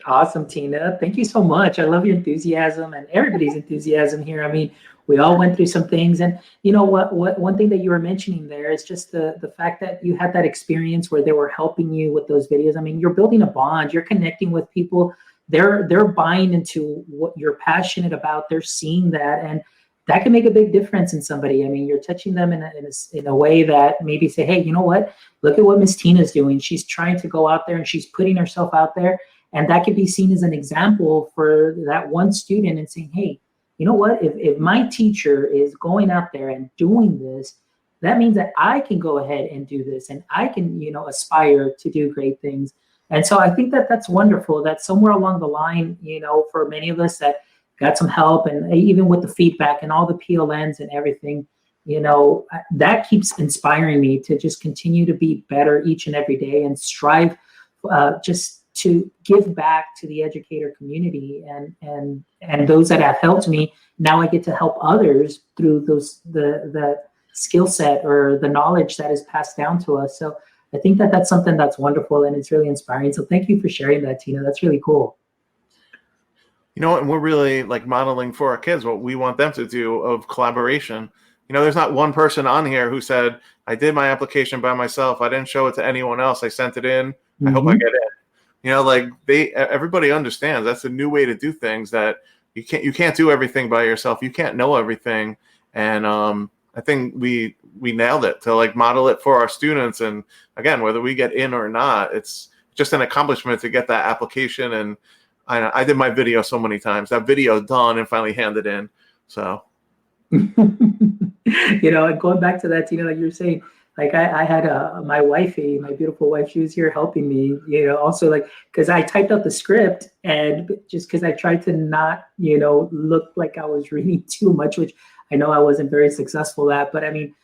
Awesome, Tina. Thank you so much. I love your enthusiasm and everybody's enthusiasm here. I mean, we all went through some things, and you know what one thing that you were mentioning there is just the fact that you had that experience where they were helping you with those videos. I mean, you're building a bond, you're connecting with people. They're buying into what you're passionate about. They're seeing that, and that can make a big difference in somebody. I mean, you're touching them in a way that maybe say, hey, you know what? Look at what Miss Tina's doing. She's trying to go out there and she's putting herself out there. And that could be seen as an example for that one student and saying, hey, you know what? If my teacher is going out there and doing this, that means that I can go ahead and do this, and I can, aspire to do great things. And so I think that that's wonderful that somewhere along the line, for many of us that got some help, and even with the feedback and all the PLNs and everything, that keeps inspiring me to just continue to be better each and every day and strive just to give back to the educator community and those that have helped me. Now I get to help others through the skill set or the knowledge that is passed down to us. So I think that that's something that's wonderful and it's really inspiring. So thank you for sharing that, Tina. That's really cool. And we're really like modeling for our kids what we want them to do of collaboration. There's not one person on here who said, I did my application by myself. I didn't show it to anyone else. I sent it in. I hope I get in. Everybody understands that's a new way to do things, that you can't do everything by yourself. You can't know everything. And I think we nailed it to model it for our students. And again, whether we get in or not, it's just an accomplishment to get that application. And I did my video so many times, that video done and finally handed in. So, and going back to that, like you're saying, I had my wifey, my beautiful wife, she was here helping me, also because I typed out the script, and just because I tried to not, look like I was reading too much, which I know I wasn't very successful at, but I mean,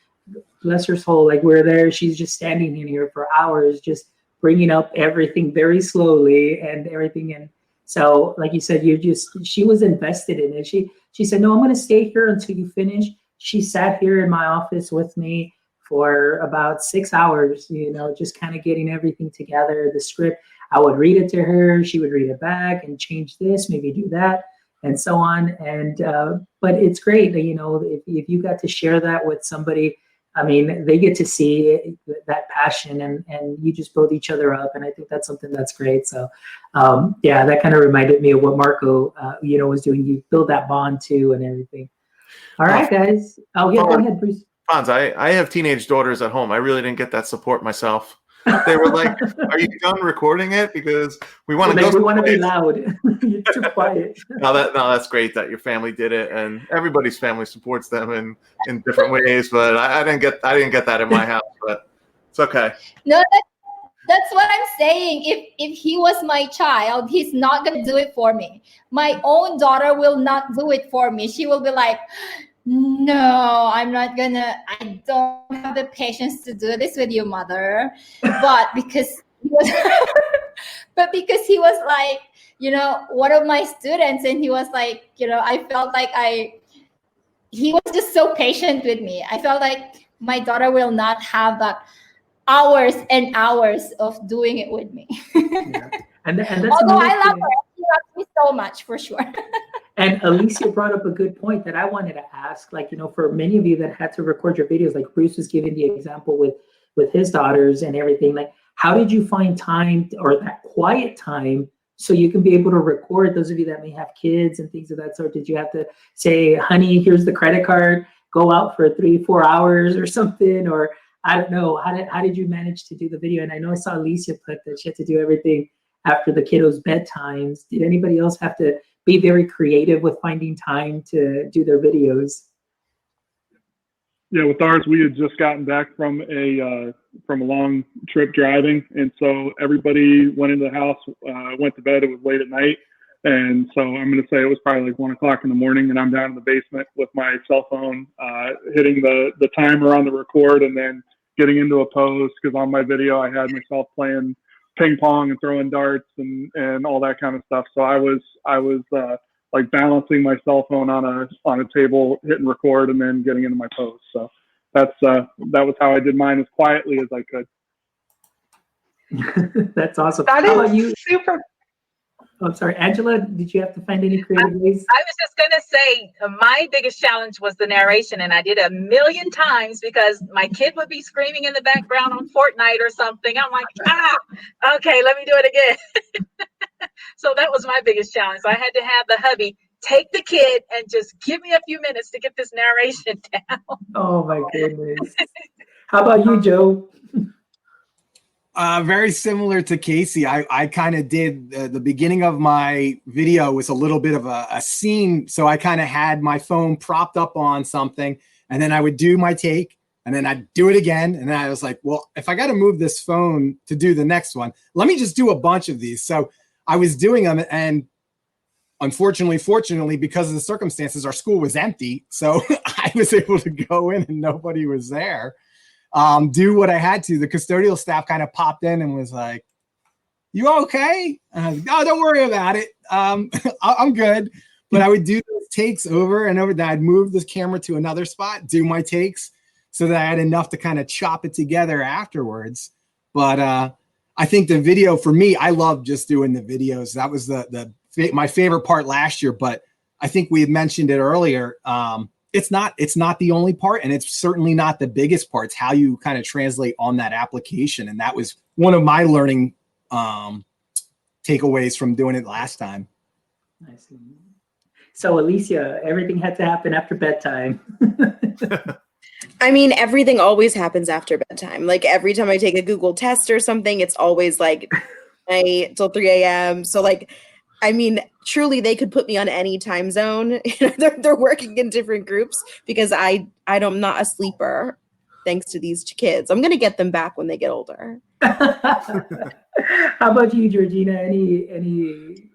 bless her soul, we're there, she's just standing in here for hours, just bringing up everything very slowly and everything. And so, like you said, she was invested in it. She said, no, I'm going to stay here until you finish. She sat here in my office with me for about 6 hours, just kind of getting everything together, the script. I would read it to her, she would read it back and change this, maybe do that, and so on. And but it's great that, if you got to share that with somebody, I mean, they get to see that passion, and you just build each other up. And I think that's something that's great. So that kind of reminded me of what Marco, was doing. You build that bond too and everything. All right, guys. Oh yeah, go ahead, Bruce. I have teenage daughters at home. I really didn't get that support myself. They were like, "Are you done recording it? Because we want to go. We want to be loud. You're too quiet." No, that's great that your family did it, and everybody's family supports them in different ways. But I didn't get that in my house. But it's okay. No, that's what I'm saying. If he was my child, he's not gonna do it for me. My own daughter will not do it for me. She will be like, no, I'm not gonna, I don't have the patience to do this with you, mother. But because he was like, one of my students, and he was like, I felt like he was just so patient with me. I felt like my daughter will not have that hours and hours of doing it with me. Yeah. And that's although I love her, she loves me so much, for sure. And Alicia brought up a good point that I wanted to ask, for many of you that had to record your videos, like Bruce was giving the example with his daughters and everything, how did you find time or that quiet time so you can be able to record those of you that may have kids and things of that sort? Did you have to say, honey, here's the credit card, go out for 3-4 hours or something? Or I don't know, how did you manage to do the video? And I know I saw Alicia put that she had to do everything after the kiddos' bedtimes. Did anybody else have to be very creative with finding time to do their videos? Yeah, with ours, we had just gotten back from a long trip driving, and so everybody went into the house, went to bed. It was late at night. And so I'm going to say it was probably like 1 o'clock in the morning, and I'm down in the basement with my cell phone, hitting the timer on the record, and then getting into a pose, because on my video I had myself playing ping pong and throwing darts and all that kind of stuff. So I was like balancing my cell phone on a table, hitting record, and then getting into my pose. So that was how I did mine, as quietly as I could. That's awesome. That How about is you? super. Oh, I'm sorry, Angela, did you have to find any creative ways? I was just going to say my biggest challenge was the narration, and I did a million times because my kid would be screaming in the background on Fortnite or something. I'm like, okay, let me do it again. So that was my biggest challenge. So I had to have the hubby take the kid and just give me a few minutes to get this narration down. Oh my goodness. How about you, Joe? Very similar to Casey. I kind of did the beginning of my video was a little bit of a scene. So I kind of had my phone propped up on something, and then I would do my take, and then I'd do it again. And then I was like, well, if I got to move this phone to do the next one, let me just do a bunch of these. So I was doing them, and fortunately, because of the circumstances, our school was empty. So I was able to go in and nobody was there. Do what I had to. The custodial staff kind of popped in and was like, "You okay?" And I was like, "Oh, don't worry about it. I'm good." But I would do those takes over and over. Then I'd move the camera to another spot, do my takes, so that I had enough to kind of chop it together afterwards. But I think the video, for me, I love just doing the videos. That was my favorite part last year. But I think we had mentioned it earlier. It's not the only part, and it's certainly not the biggest part. It's how you kind of translate on that application. And that was one of my learning takeaways from doing it last time. Nice. So Alicia, everything had to happen after bedtime. I mean, everything always happens after bedtime. Like every time I take a Google test or something, it's always like night till 3 a.m. So like, I mean, truly, they could put me on any time zone. They're working in different groups because I'm not a sleeper, thanks to these kids. I'm gonna get them back when they get older. How about you, Georgina? Any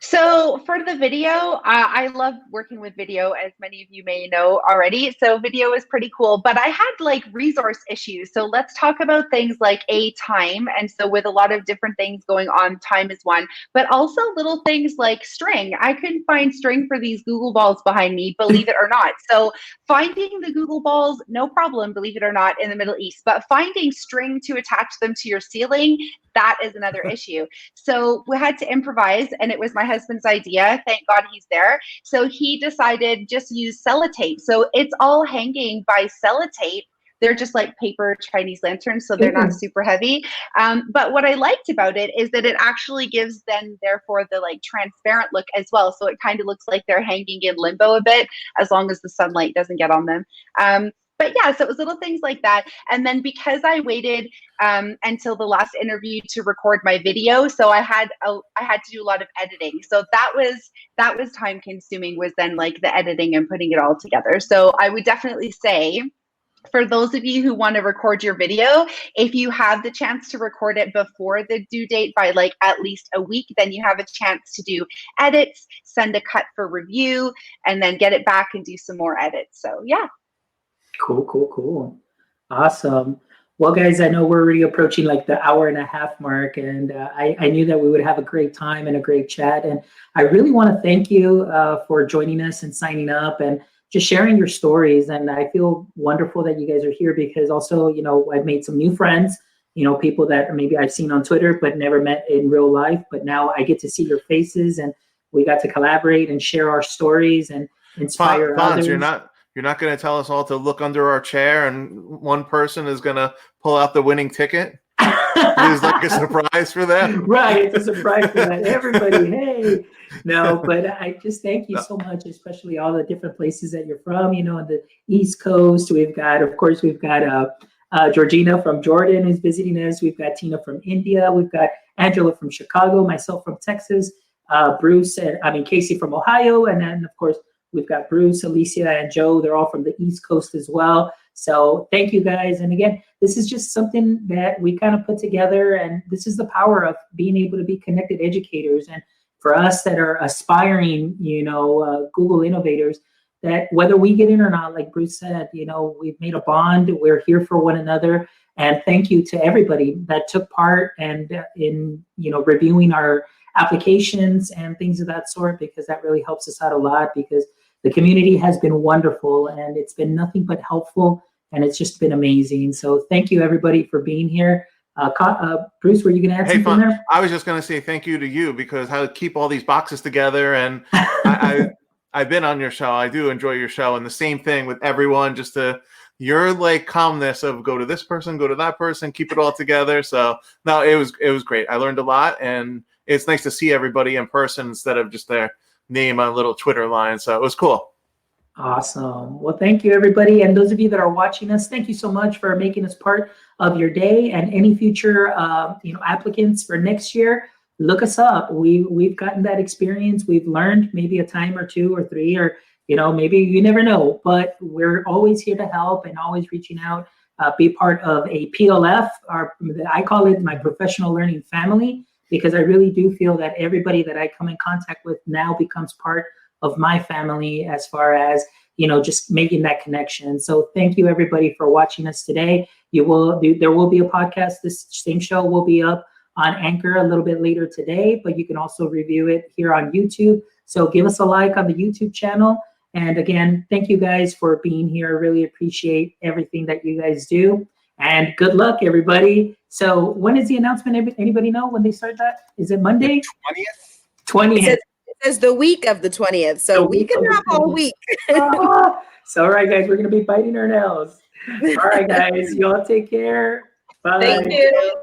So for the video, I love working with video, as many of you may know already. So video is pretty cool, but I had like resource issues. So let's talk about things like time. And so with a lot of different things going on, time is one, but also little things like string. I couldn't find string for these Google balls behind me, believe it or not. So finding the Google balls, no problem, believe it or not, in the Middle East, but finding string to attach them to your ceiling, that is another issue. So we had to improvise, and it was my husband's idea. Thank God he's there. So he decided just use sellotape. So it's all hanging by sellotape. They're just like paper Chinese lanterns, so they're not super heavy. But what I liked about it is that it actually gives them, therefore, the like transparent look as well. So it kind of looks like they're hanging in limbo a bit, as long as the sunlight doesn't get on them. But yeah, so it was little things like that. And then because I waited until the last interview to record my video, so I had to do a lot of editing. So that was time consuming, was then like the editing and putting it all together. So I would definitely say, for those of you who want to record your video, if you have the chance to record it before the due date by like at least a week, then you have a chance to do edits, send a cut for review, and then get it back and do some more edits. So yeah. Cool. Awesome. Well, guys, I know we're already approaching like the hour-and-a-half mark, and I knew that we would have a great time and a great chat. And I really want to thank you for joining us and signing up and just sharing your stories. And I feel wonderful that you guys are here, because also, I've made some new friends, people that maybe I've seen on Twitter but never met in real life. But now I get to see your faces, and we got to collaborate and share our stories and inspire others. You're not going to tell us all to look under our chair and one person is going to pull out the winning ticket? It's like a surprise for them. Right. It's a surprise for that. Everybody, hey. No, but I just thank you so much, especially all the different places that you're from, on the East Coast. We've got Georgina from Jordan who's visiting us. We've got Tina from India. We've got Angela from Chicago, myself from Texas, Casey from Ohio. And then, of course, we've got Bruce, Alicia, and Joe. They're all from the East Coast as well. So thank you guys. And again, this is just something that we kind of put together, and this is the power of being able to be connected educators. And for us that are aspiring, Google innovators, that whether we get in or not, like Bruce said, we've made a bond. We're here for one another. And thank you to everybody that took part and in reviewing our applications and things of that sort, because that really helps us out a lot, because the community has been wonderful and it's been nothing but helpful, and it's just been amazing. So thank you everybody for being here. Bruce, were you going to add something there? I was just going to say thank you to you, because how to keep all these boxes together. And I've been on your show. I do enjoy your show, and the same thing with everyone, just your like calmness of go to this person, go to that person, keep it all together. So no, it was great. I learned a lot, and it's nice to see everybody in person instead of just their name on a little Twitter line. So it was cool. Awesome. Well, thank you, everybody. And those of you that are watching us, thank you so much for making us part of your day. And any future applicants for next year, look us up. We've gotten that experience. We've learned maybe a time or two or three, or maybe you never know, but we're always here to help and always reaching out. Be part of a PLF, or I call it my professional learning family, because I really do feel that everybody that I come in contact with now becomes part of my family, as far as, just making that connection. So thank you everybody for watching us today. There will be a podcast. This same show will be up on Anchor a little bit later today, but you can also review it here on YouTube. So give us a like on the YouTube channel. And again, thank you guys for being here. I really appreciate everything that you guys do. And good luck, everybody. So when is the announcement? Anybody know when they start that? Is it Monday? 20th? It says the week of the 20th. So we can have all week. So all right, guys, we're going to be biting our nails. All right, guys, you all take care. Bye. Thank you.